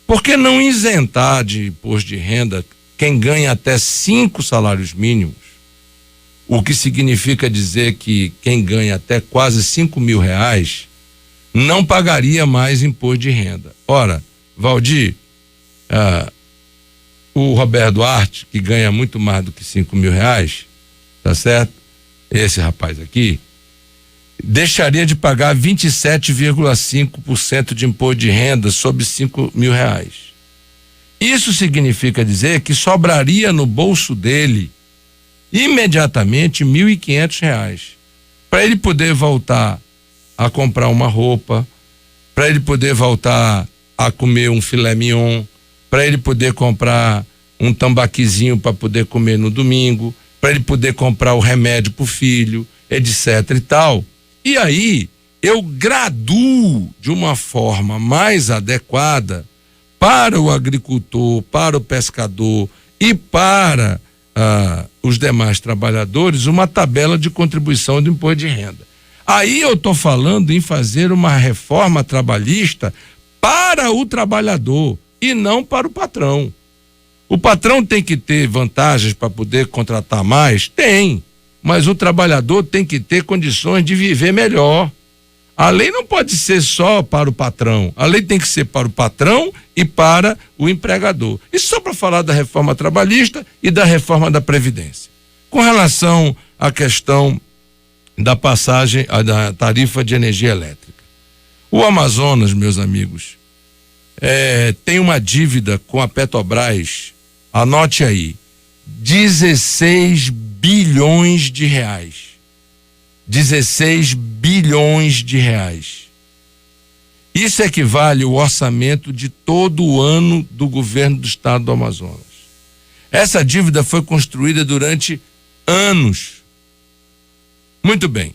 C: Por que não isentar de imposto de renda quem ganha até 5 salários mínimos? O que significa dizer que quem ganha até quase R$5.000 não pagaria mais imposto de renda. Ora, Valdir, o Roberto Duarte, que ganha muito mais do que R$5.000, tá certo? Esse rapaz aqui deixaria de pagar 27,5% de imposto de renda sobre R$5.000. Isso significa dizer que sobraria no bolso dele imediatamente R$1.500 para ele poder voltar a comprar uma roupa, para ele poder voltar a comer um filé mignon, para ele poder comprar um tambaquizinho para poder comer no domingo, para ele poder comprar o remédio para o filho, etc e tal. E aí eu graduo de uma forma mais adequada para o agricultor, para o pescador e para os demais trabalhadores uma tabela de contribuição do imposto de renda. Aí eu estou falando em fazer uma reforma trabalhista para o trabalhador e não para o patrão. O patrão tem que ter vantagens para poder contratar mais? Tem, mas o trabalhador tem que ter condições de viver melhor. A lei não pode ser só para o patrão, a lei tem que ser para o patrão e para o empregador. Isso só para falar da reforma trabalhista e da reforma da Previdência. Com relação à questão da passagem, da tarifa de energia elétrica. O Amazonas, meus amigos, tem uma dívida com a Petrobras, anote aí, 16 bilhões de reais. 16 bilhões de reais. Isso equivale ao orçamento de todo o ano do governo do estado do Amazonas. Essa dívida foi construída durante anos. Muito bem.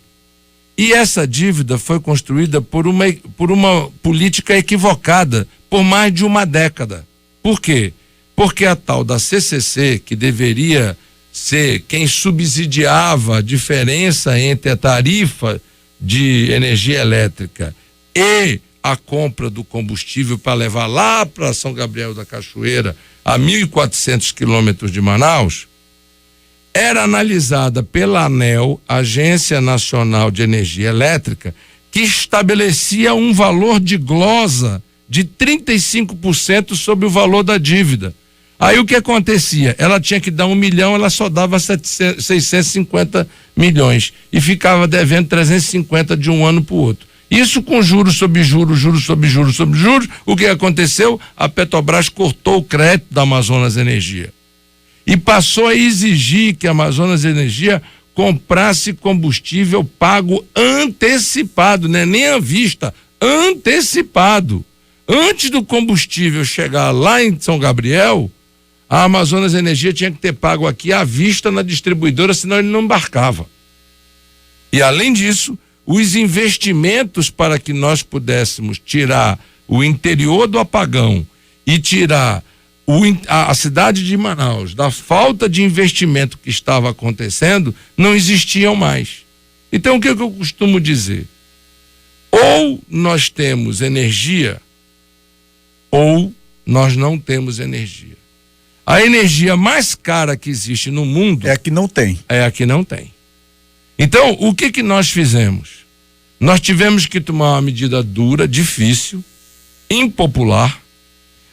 C: E essa dívida foi construída por uma política equivocada por mais de uma década. Por quê? Porque a tal da CCC, que deveria ser quem subsidiava a diferença entre a tarifa de energia elétrica e a compra do combustível para levar lá para São Gabriel da Cachoeira, a 1.400 quilômetros de Manaus, era analisada pela ANEEL, Agência Nacional de Energia Elétrica, que estabelecia um valor de glosa de 35% sobre o valor da dívida. Aí o que acontecia? Ela tinha que dar 1 milhão, ela só dava 650 milhões e ficava devendo 350 de um ano para o outro. Isso com juros sobre juros, juros sobre juros sobre juros. O que aconteceu? A Petrobras cortou o crédito da Amazonas Energia e passou a exigir que a Amazonas Energia comprasse combustível pago antecipado, né? Nem à vista, antecipado. Antes do combustível chegar lá em São Gabriel, a Amazonas Energia tinha que ter pago aqui à vista na distribuidora, senão ele não embarcava. E além disso, os investimentos para que nós pudéssemos tirar o interior do apagão e tirar a cidade de Manaus da falta de investimento que estava acontecendo, não existiam mais. Então o que eu costumo dizer? Ou nós temos energia, ou nós não temos energia. A energia mais cara que existe no mundo
B: é a que não tem.
C: É a que não tem. Então, o que nós fizemos? Nós tivemos que tomar uma medida dura, difícil, impopular,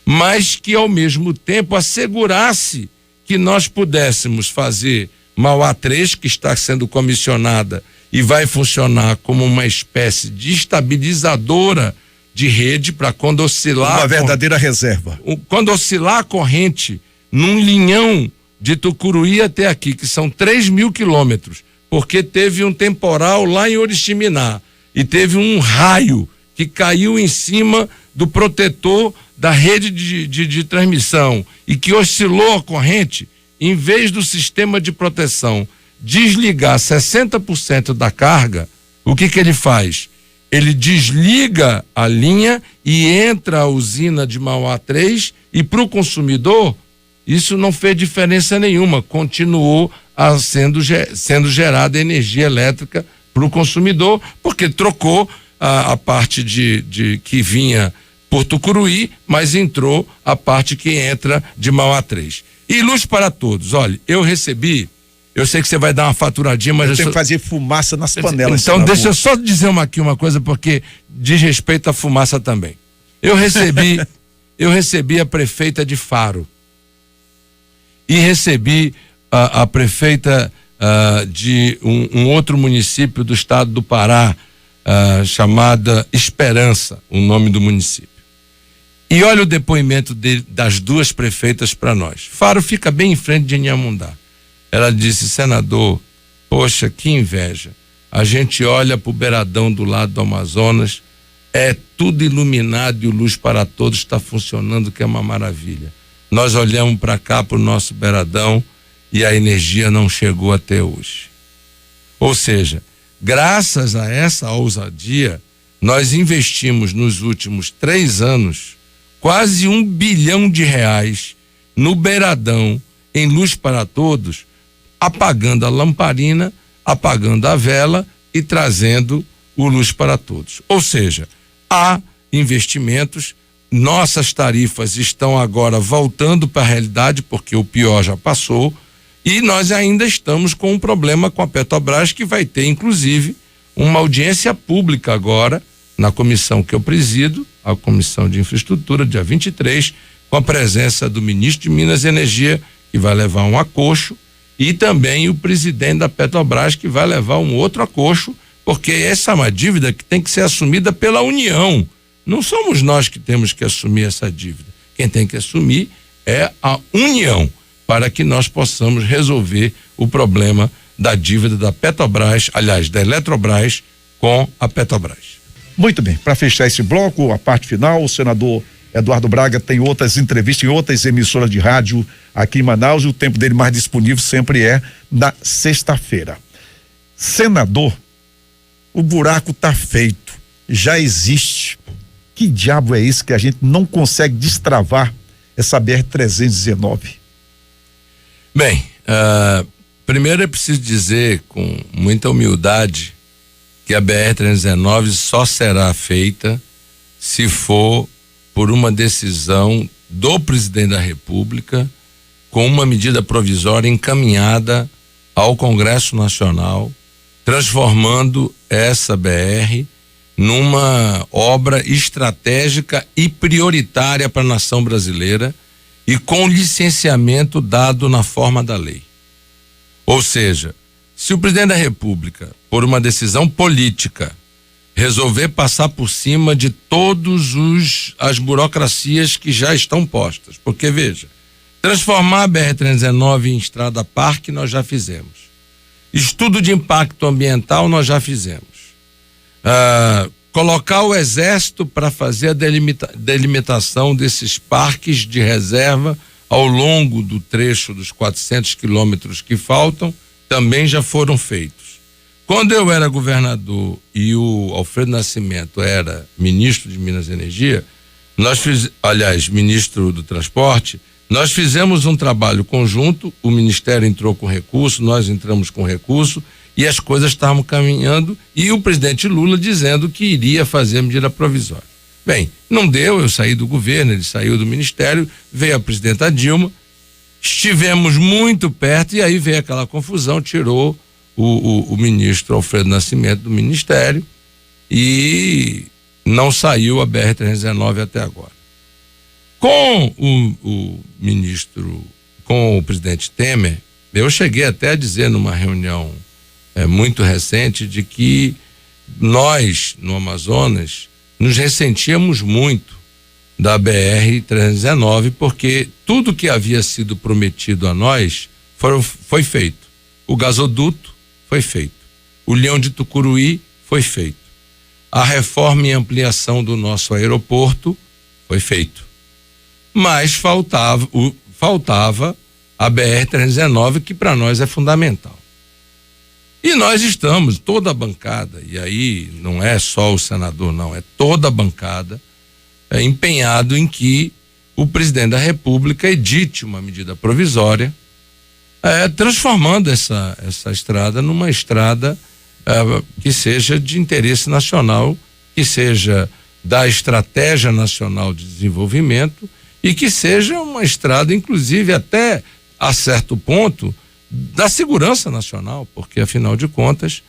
C: mas que ao mesmo tempo assegurasse que nós pudéssemos fazer Mauá 3, que está sendo comissionada e vai funcionar como uma espécie de estabilizadora de rede para quando oscilar...
B: Uma verdadeira reserva.
C: Quando oscilar a corrente num linhão de Tucuruí até aqui, que são 3.000 quilômetros, porque teve um temporal lá em Oriximiná e teve um raio que caiu em cima do protetor da rede de transmissão e que oscilou a corrente, em vez do sistema de proteção desligar 60% da carga, o que ele faz? Ele desliga a linha e entra a usina de Mauá 3 e para o consumidor isso não fez diferença nenhuma, continuou sendo gerada energia elétrica para o consumidor, porque trocou a parte de que vinha por Tucuruí, mas entrou a parte que entra de Mauá 3. E luz para todos, olha, eu recebi, eu sei que você vai dar uma faturadinha, mas...
B: Eu tenho que fazer fumaça nas panelas.
C: Então deixa eu só dizer aqui uma coisa, porque diz respeito à fumaça também. Eu recebi a prefeita de Faro e recebi a prefeita de um outro município do estado do Pará, chamada Esperança, o nome do município. E olha o depoimento das duas prefeitas para nós. Faro fica bem em frente de Inhamundá. Ela disse: senador, poxa, que inveja. A gente olha para o beiradão do lado do Amazonas, é tudo iluminado e o Luz para Todos está funcionando, que é uma maravilha. Nós olhamos para cá, para o nosso beiradão, e a energia não chegou até hoje. Ou seja, graças a essa ousadia, nós investimos nos últimos 3 anos quase R$1 bilhão no beiradão, em Luz para Todos, apagando a lamparina, apagando a vela e trazendo o Luz para Todos. Ou seja, há investimentos, nossas tarifas estão agora voltando para a realidade, porque o pior já passou, e nós ainda estamos com um problema com a Petrobras, que vai ter, inclusive, uma audiência pública agora na comissão que eu presido, a Comissão de Infraestrutura, dia 23, com a presença do ministro de Minas e Energia, que vai levar um acocho, e também o presidente da Petrobras, que vai levar um outro acocho, porque essa é uma dívida que tem que ser assumida pela União. Não somos nós que temos que assumir essa dívida. Quem tem que assumir é a União, para que nós possamos resolver o problema da dívida da Petrobras, aliás, da Eletrobras com a Petrobras.
B: Muito bem, para fechar esse bloco, a parte final, o senador Eduardo Braga tem outras entrevistas em outras emissoras de rádio aqui em Manaus, e o tempo dele mais disponível sempre é na sexta-feira. Senador, o buraco tá feito, já existe. Que diabo é isso que a gente não consegue destravar essa BR-319?
C: Bem, primeiro é preciso dizer com muita humildade que a BR-319 só será feita se for por uma decisão do presidente da República, com uma medida provisória encaminhada ao Congresso Nacional, transformando essa BR numa obra estratégica e prioritária para a nação brasileira e com licenciamento dado na forma da lei. Ou seja, se o presidente da República, por uma decisão política, resolver passar por cima de todas as burocracias que já estão postas, porque veja, transformar a BR-319 em estrada parque nós já fizemos. Estudo de impacto ambiental nós já fizemos. Colocar o Exército para fazer a delimitação desses parques de reserva ao longo do trecho dos 400 quilômetros que faltam, também já foram feitos. Quando eu era governador e o Alfredo Nascimento era ministro de Minas e Energia, ministro do Transporte, nós fizemos um trabalho conjunto, o Ministério entrou com recurso, nós entramos com recurso, e as coisas estavam caminhando, e o presidente Lula dizendo que iria fazer a medida provisória. Bem, não deu, eu saí do governo, ele saiu do ministério, veio a presidenta Dilma, estivemos muito perto, e aí veio aquela confusão, tirou o ministro Alfredo Nascimento do ministério, e não saiu a BR-319 até agora. Com o ministro, com o presidente Temer, eu cheguei até a dizer numa reunião muito recente de que nós, no Amazonas, nos ressentíamos muito da BR-319, porque tudo que havia sido prometido a nós foi feito. O gasoduto foi feito. O Leão de Tucuruí foi feito. A reforma e ampliação do nosso aeroporto foi feito. Mas faltava a BR-319, que para nós é fundamental. E nós estamos, toda a bancada, e aí não é só o senador, não, é toda a bancada, empenhado em que o presidente da República edite uma medida provisória, transformando essa estrada numa estrada que seja de interesse nacional, que seja da Estratégia Nacional de Desenvolvimento e que seja uma estrada, inclusive, até a certo ponto, da segurança nacional, porque afinal de contas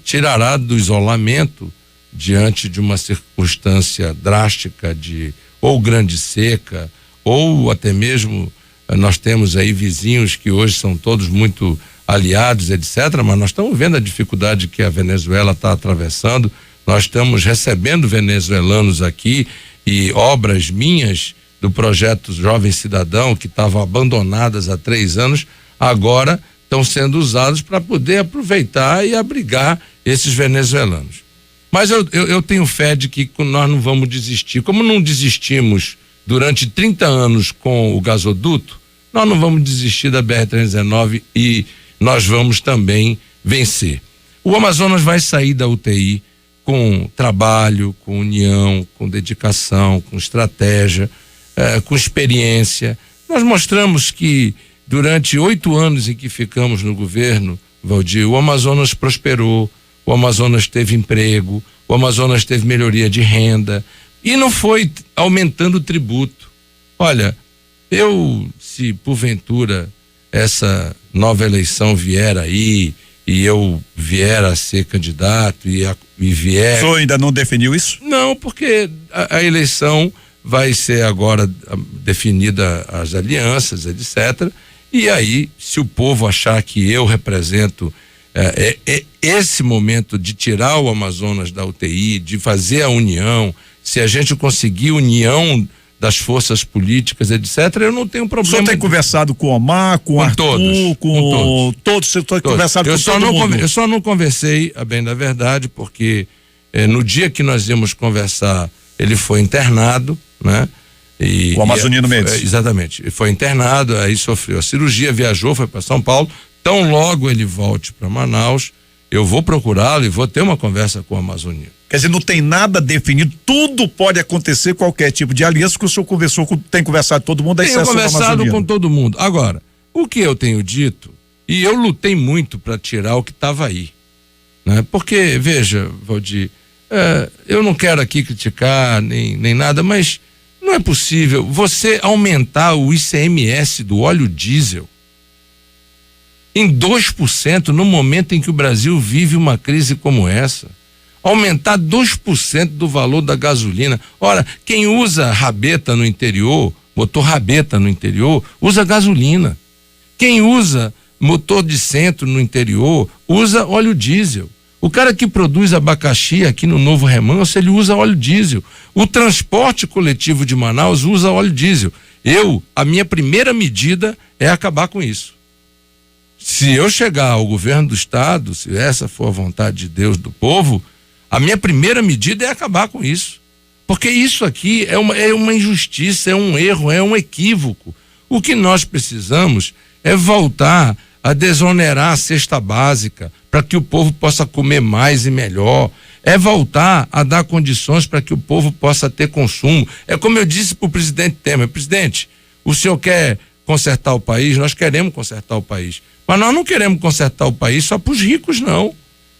C: tirará do isolamento diante de uma circunstância drástica de ou grande seca, ou até mesmo nós temos aí vizinhos que hoje são todos muito aliados, etc., mas nós estamos vendo a dificuldade que a Venezuela está atravessando, nós estamos recebendo venezuelanos aqui, e obras minhas do projeto Jovem Cidadão, que estavam abandonadas há 3 anos, agora estão sendo usados para poder aproveitar e abrigar esses venezuelanos. Mas eu tenho fé de que nós não vamos desistir. Como não desistimos durante 30 anos com o gasoduto, nós não vamos desistir da BR-319 e nós vamos também vencer. O Amazonas vai sair da UTI com trabalho, com união, com dedicação, com estratégia, com experiência. Nós mostramos que durante 8 anos em que ficamos no governo, Valdir, o Amazonas prosperou, o Amazonas teve emprego, o Amazonas teve melhoria de renda e não foi aumentando o tributo. Olha, se porventura essa nova eleição vier aí e eu vier a ser candidato e vier...
B: O senhor ainda não definiu isso?
C: Não, porque a eleição vai ser agora definida as alianças, etc. E aí, se o povo achar que eu represento esse momento de tirar o Amazonas da UTI, de fazer a união, se a gente conseguir união das forças políticas, etc., eu não tenho problema.
B: O senhor tem conversado com o Omar, com o Arthur,
C: todos.
B: todos, você tem conversado com todo mundo?
C: Eu só não conversei, a bem da verdade, porque no dia que nós íamos conversar, ele foi internado, né?
B: O Amazonino Mendes.
C: Exatamente. Ele foi internado, aí sofreu a cirurgia, viajou, foi para São Paulo. Tão logo ele volte para Manaus, eu vou procurá-lo e vou ter uma conversa com o Amazonino.
B: Quer dizer, não tem nada definido, tudo pode acontecer, qualquer tipo de aliança, que o senhor tem conversado com todo mundo,
C: tenho conversado com todo mundo. Agora, o que eu tenho dito, e eu lutei muito para tirar o que estava aí, né? Porque, veja, Valdir, eu não quero aqui criticar nem nada, mas não é possível você aumentar o ICMS do óleo diesel em 2% no momento em que o Brasil vive uma crise como essa. Aumentar 2% do valor da gasolina. Ora, quem usa rabeta no interior, motor rabeta no interior, usa gasolina. Quem usa motor de centro no interior, usa óleo diesel. O cara que produz abacaxi aqui no Novo Remanso, ele usa óleo diesel. O transporte coletivo de Manaus usa óleo diesel. A minha primeira medida é acabar com isso. Se eu chegar ao governo do estado, se essa for a vontade de Deus, do povo, a minha primeira medida é acabar com isso. Porque isso aqui é uma injustiça, é um erro, é um equívoco. O que nós precisamos é voltar a desonerar a cesta básica para que o povo possa comer mais e melhor. É voltar a dar condições para que o povo possa ter consumo. É como eu disse para o presidente Temer: presidente, o senhor quer consertar o país? Nós queremos consertar o país. Mas nós não queremos consertar o país só para os ricos, não.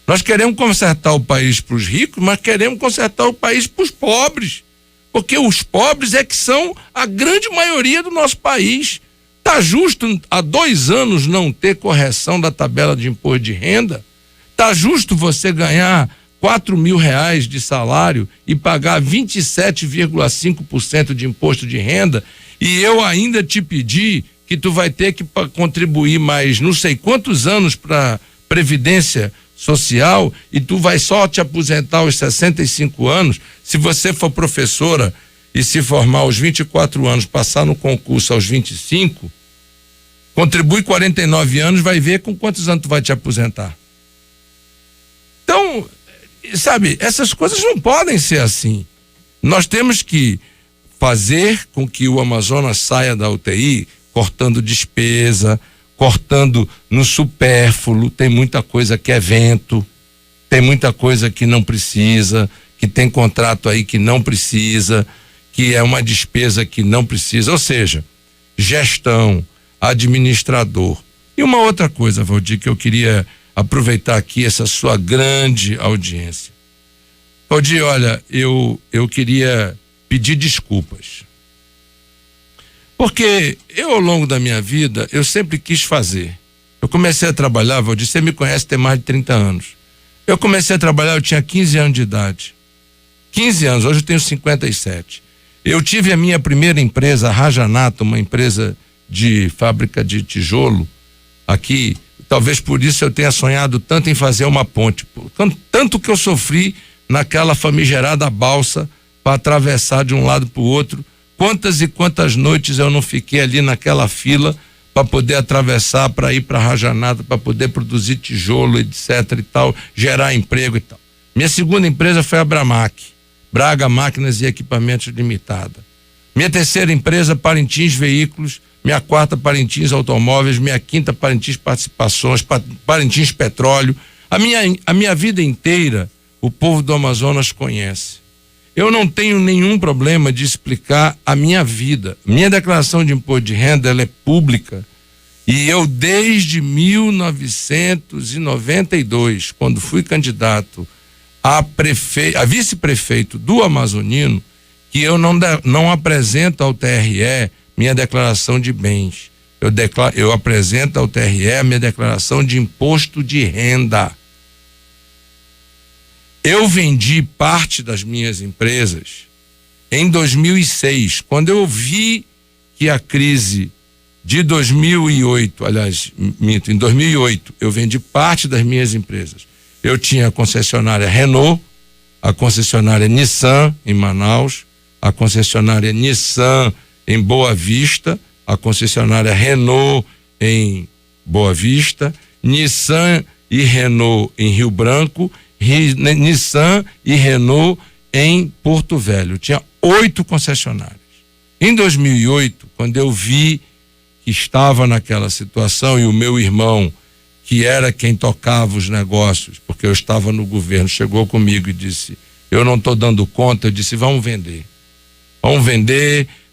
C: Nós queremos consertar o país para os ricos, mas queremos consertar o país para os pobres. Porque os pobres é que são a grande maioria do nosso país. Tá justo há 2 anos não ter correção da tabela de imposto de renda? Tá justo você ganhar R$4.000 de salário e pagar 27,5% de imposto de renda, e eu ainda te pedi que tu vai ter que contribuir mais não sei quantos anos para Previdência Social, e tu vai só te aposentar aos 65 anos, se você for professora e se formar aos 24 anos, passar no concurso aos 25, contribui 49 anos, vai ver com quantos anos tu vai te aposentar. Então, sabe, essas coisas não podem ser assim. Nós temos que fazer com que o Amazonas saia da UTI, cortando despesa, cortando no supérfluo. Tem muita coisa que é vento, tem muita coisa que não precisa, que tem contrato aí que não precisa, que é uma despesa que não precisa. Ou seja, gestão, administrador. E uma outra coisa, Valdir, que eu queria aproveitar aqui essa sua grande audiência. Valdir, olha, eu queria pedir desculpas. Porque eu, ao longo da minha vida, eu sempre quis fazer. Eu comecei a trabalhar, Valdir, você me conhece, tem mais de 30 anos. Eu comecei a trabalhar, eu tinha 15 anos de idade. 15 anos, hoje eu tenho 57. Eu tive a minha primeira empresa, a Rajanato, uma empresa de fábrica de tijolo, aqui. Talvez por isso eu tenha sonhado tanto em fazer uma ponte. Tanto que eu sofri naquela famigerada balsa para atravessar de um lado para o outro. Quantas e quantas noites eu não fiquei ali naquela fila para poder atravessar, para ir para Rajanato, para poder produzir tijolo, etc e tal, gerar emprego e tal. Minha segunda empresa foi a Bramac, Braga Máquinas e Equipamentos Limitada. Minha terceira empresa, Parintins Veículos. Minha quarta, Parintins Automóveis. Minha quinta, Parintins Participações, Parintins Petróleo. A minha vida inteira, o povo do Amazonas conhece. Eu não tenho nenhum problema de explicar a minha vida. Minha declaração de imposto de renda, ela é pública. E eu, desde 1992, quando fui candidato a vice-prefeito do Amazonino, que eu não apresento ao TRE minha declaração de bens. eu apresento ao TRE a minha declaração de imposto de renda. Eu vendi parte das minhas empresas em 2006, quando eu vi que a crise de 2008, aliás, minto, em 2008, eu vendi parte das minhas empresas. Eu tinha a concessionária Renault, a concessionária Nissan em Manaus, a concessionária Nissan em Boa Vista, a concessionária Renault em Boa Vista, Nissan e Renault em Rio Branco, Nissan e Renault em Porto Velho. Tinha 8 concessionárias. Em 2008, quando eu vi que estava naquela situação e o meu irmão, que era quem tocava os negócios, porque eu estava no governo, chegou comigo e disse: eu não estou dando conta. Eu disse: vamos vender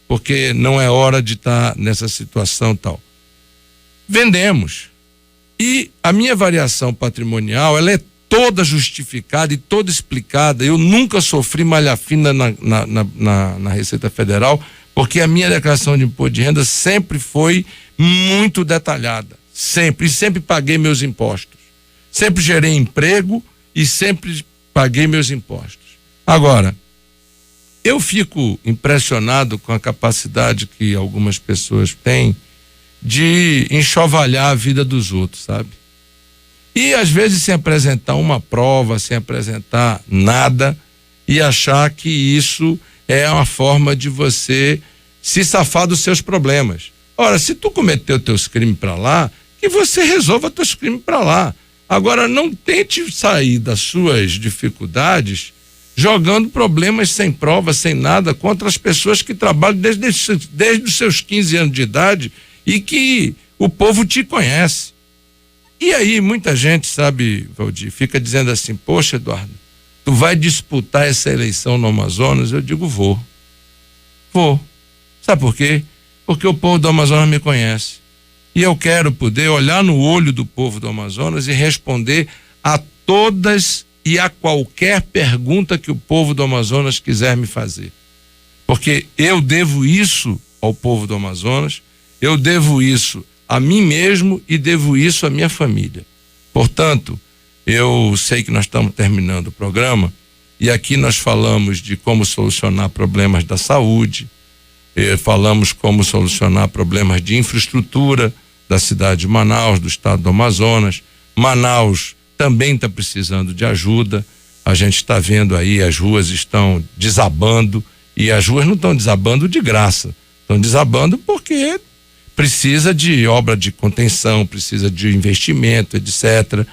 C: porque não é hora de estar nessa situação tal. Vendemos. E a minha variação patrimonial, ela é toda justificada e toda explicada. Eu nunca sofri malha fina na Receita Federal, porque a minha declaração de imposto de renda sempre foi muito detalhada. Sempre. E sempre paguei meus impostos. Sempre gerei emprego e sempre paguei meus impostos. Agora, eu fico impressionado com a capacidade que algumas pessoas têm de enxovalhar a vida dos outros, sabe? E às vezes sem apresentar uma prova, sem apresentar nada, e achar que isso é uma forma de você se safar dos seus problemas. Ora, se tu cometeu teus crimes para lá, que você resolva teus crimes para lá. Agora, não tente sair das suas dificuldades jogando problemas sem prova, sem nada, contra as pessoas que trabalham desde os seus 15 anos de idade e que o povo te conhece. E aí muita gente, sabe, Valdir, fica dizendo assim: poxa, Eduardo, tu vai disputar essa eleição no Amazonas? Eu digo: vou. Sabe por quê? Porque o povo do Amazonas me conhece. E eu quero poder olhar no olho do povo do Amazonas e responder a todas e a qualquer pergunta que o povo do Amazonas quiser me fazer. Porque eu devo isso ao povo do Amazonas, eu devo isso a mim mesmo e devo isso à minha família. Portanto, eu sei que nós estamos terminando o programa e aqui nós falamos de como solucionar problemas da saúde, falamos como solucionar problemas de infraestrutura da cidade de Manaus, do estado do Amazonas. Manaus também está precisando de ajuda. A gente está vendo aí, as ruas estão desabando, e as ruas não estão desabando de graça, estão desabando porque precisa de obra de contenção, precisa de investimento, etc.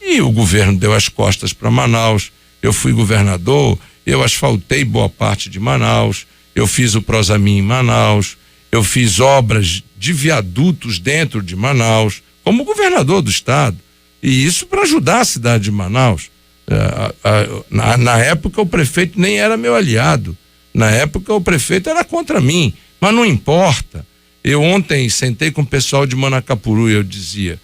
C: E o governo deu as costas para Manaus. Eu fui governador, eu asfaltei boa parte de Manaus, eu fiz o Prosamin em Manaus, eu fiz obras de viadutos dentro de Manaus, como governador do estado. E isso para ajudar a cidade de Manaus. Na época o prefeito nem era meu aliado. Na época o prefeito era contra mim. Mas não importa. Eu ontem sentei com o pessoal de Manacapuru e eu dizia: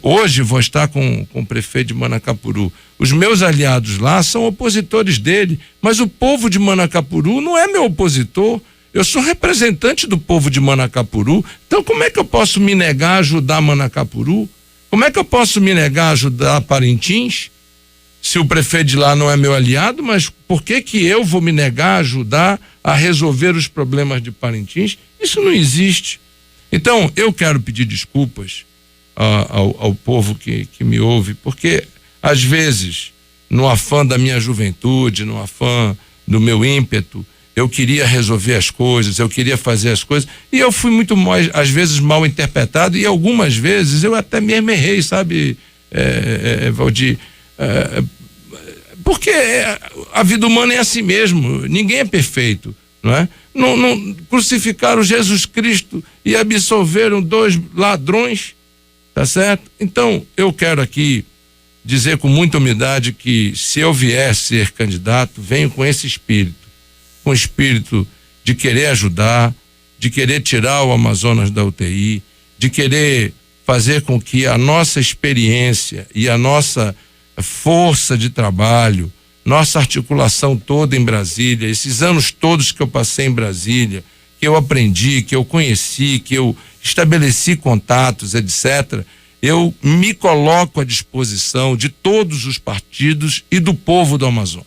C: hoje vou estar com o prefeito de Manacapuru. Os meus aliados lá são opositores dele, mas o povo de Manacapuru não é meu opositor. Eu sou representante do povo de Manacapuru. Então como é que eu posso me negar a ajudar Manacapuru? Como é que eu posso me negar a ajudar Parintins, se o prefeito de lá não é meu aliado? Mas por que eu vou me negar a ajudar a resolver os problemas de Parintins? Isso não existe. Então, eu quero pedir desculpas ao povo que me ouve, porque às vezes, no afã da minha juventude, no afã do meu ímpeto, eu queria resolver as coisas, eu queria fazer as coisas, e eu fui muito mais, às vezes, mal interpretado, e algumas vezes eu até mesmo errei, sabe, Valdir? Porque a vida humana é assim mesmo, ninguém é perfeito, não é? Não crucificaram Jesus Cristo e absolveram 2 ladrões, tá certo? Então, eu quero aqui dizer com muita humildade que, se eu vier ser candidato, venho com esse espírito, com o espírito de querer ajudar, de querer tirar o Amazonas da UTI, de querer fazer com que a nossa experiência e a nossa força de trabalho, nossa articulação toda em Brasília, esses anos todos que eu passei em Brasília, que eu aprendi, que eu conheci, que eu estabeleci contatos, etc. Eu me coloco à disposição de todos os partidos e do povo do Amazonas.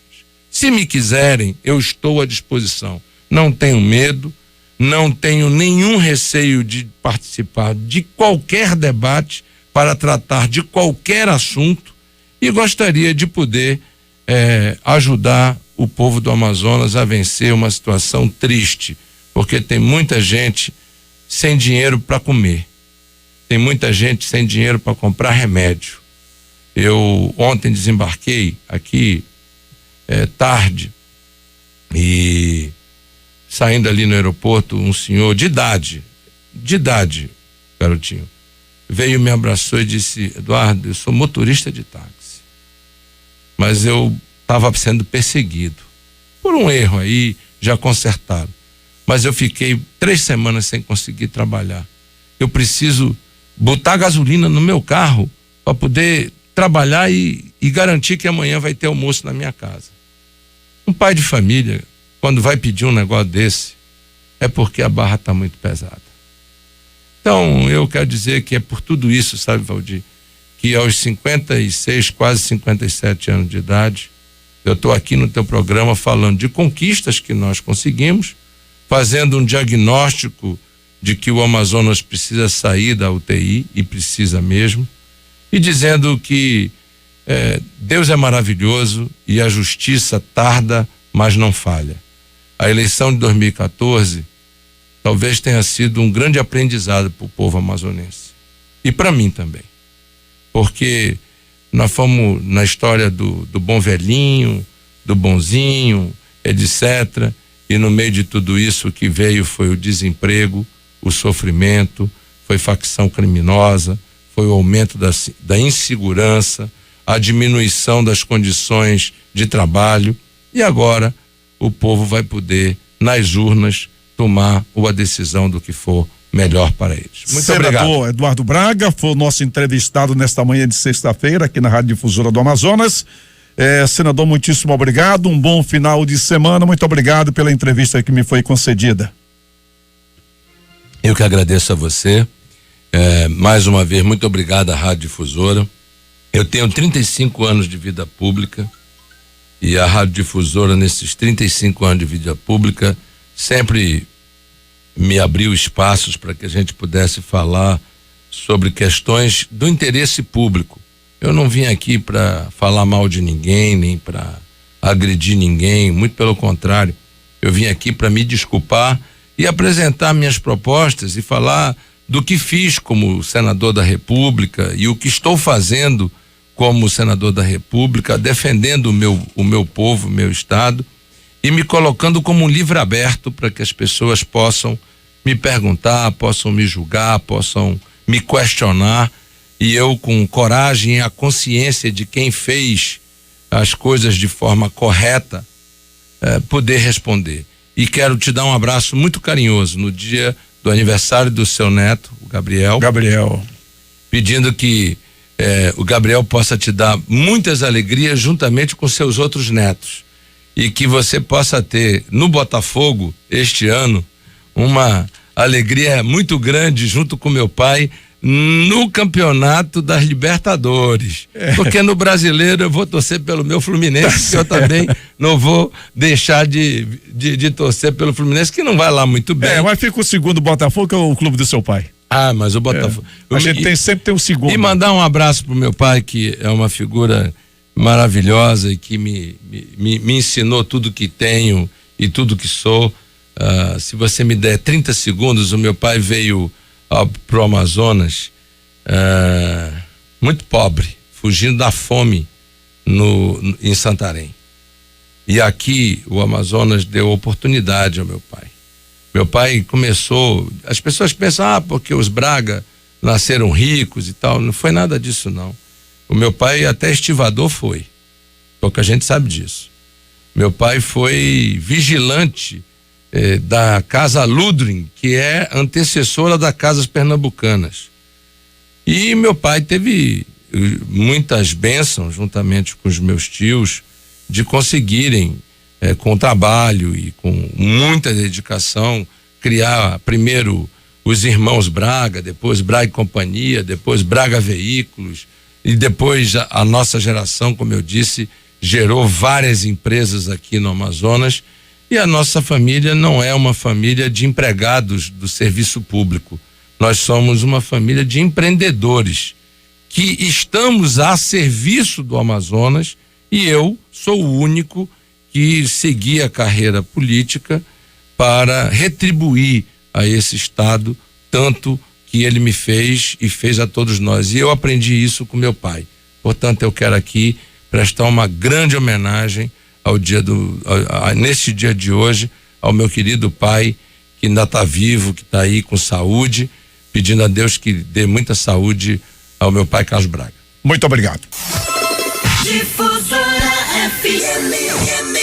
C: Se me quiserem, eu estou à disposição. Não tenho medo, não tenho nenhum receio de participar de qualquer debate para tratar de qualquer assunto e gostaria de poder ajudar o povo do Amazonas a vencer uma situação triste, porque tem muita gente sem dinheiro para comer, tem muita gente sem dinheiro para comprar remédio. Eu ontem desembarquei aqui tarde e saindo ali no aeroporto, um senhor de idade, garotinho, veio, me abraçou e disse: Eduardo, eu sou motorista de táxi, mas eu estava sendo perseguido por um erro aí, já consertaram, mas eu fiquei 3 semanas sem conseguir trabalhar. Eu preciso botar gasolina no meu carro para poder trabalhar e garantir que amanhã vai ter almoço na minha casa. Um pai de família, quando vai pedir um negócio desse, é porque a barra está muito pesada. Então, eu quero dizer que é por tudo isso, sabe, Valdir, que aos 56, quase 57 anos de idade, eu estou aqui no teu programa falando de conquistas que nós conseguimos, fazendo um diagnóstico de que o Amazonas precisa sair da UTI, e precisa mesmo, e dizendo que Deus é maravilhoso e a justiça tarda, mas não falha. A eleição de 2014 talvez tenha sido um grande aprendizado para o povo amazonense. E para mim também. Porque nós fomos na história do bom velhinho, do bonzinho, etc. E no meio de tudo isso o que veio foi o desemprego, o sofrimento, foi facção criminosa, foi o aumento da insegurança, a diminuição das condições de trabalho. E agora o povo vai poder, nas urnas, tomar a decisão do que for melhor para eles. Muito obrigado.
B: Senador Eduardo Braga foi o nosso entrevistado nesta manhã de sexta-feira aqui na Rádio Difusora do Amazonas. Senador, muitíssimo obrigado, um bom final de semana, muito obrigado pela entrevista que me foi concedida.
C: Eu que agradeço a você, mais uma vez, muito obrigado à Rádio Difusora. Eu tenho 35 anos de vida pública e a Rádio Difusora, nesses 35 anos de vida pública, sempre me abriu espaços para que a gente pudesse falar sobre questões do interesse público. Eu não vim aqui para falar mal de ninguém, nem para agredir ninguém, muito pelo contrário. Eu vim aqui para me desculpar e apresentar minhas propostas e falar do que fiz como senador da República e o que estou fazendo como senador da República, defendendo o meu povo, o meu estado, e me colocando como um livro aberto para que as pessoas possam me perguntar, possam me julgar, possam me questionar, e eu, com coragem e a consciência de quem fez as coisas de forma correta, poder responder. E quero te dar um abraço muito carinhoso no dia do aniversário do seu neto, o Gabriel, pedindo que o Gabriel possa te dar muitas alegrias juntamente com seus outros netos, e que você possa ter no Botafogo este ano uma alegria muito grande junto com meu pai no campeonato das Libertadores, porque no Brasileiro eu vou torcer pelo meu Fluminense, que eu também não vou deixar de torcer pelo Fluminense, que não vai lá muito bem.
B: Mas fica o segundo Botafogo, que é o clube do seu pai.
C: Ah, mas o Botafogo.
B: A gente sempre tem um segundo.
C: E mandar um abraço pro meu pai, que é uma figura maravilhosa e que me ensinou tudo que tenho e tudo que sou. Se você me der 30 segundos, o meu pai veio pro Amazonas muito pobre, fugindo da fome em Santarém. E aqui o Amazonas deu oportunidade ao meu pai. Meu pai começou, as pessoas pensam, porque os Braga nasceram ricos e tal, não foi nada disso não. O meu pai até estivador foi, pouca gente sabe disso. Meu pai foi vigilante da Casa Ludwig, que é antecessora da Casas Pernambucanas. E meu pai teve muitas bênçãos, juntamente com os meus tios, de conseguirem, com trabalho e com muita dedicação, criar primeiro os irmãos Braga, depois Braga e Companhia, depois Braga Veículos, e depois a nossa geração, como eu disse, gerou várias empresas aqui no Amazonas, e a nossa família não é uma família de empregados do serviço público. Nós somos uma família de empreendedores que estamos a serviço do Amazonas, e eu sou o único que segui a carreira política para retribuir a esse Estado tanto que ele me fez e fez a todos nós. E eu aprendi isso com meu pai. Portanto, eu quero aqui prestar uma grande homenagem ao nesse dia de hoje, ao meu querido pai, que ainda está vivo, que está aí com saúde, pedindo a Deus que dê muita saúde ao meu pai Carlos Braga.
B: Muito obrigado.
A: Difusora FM.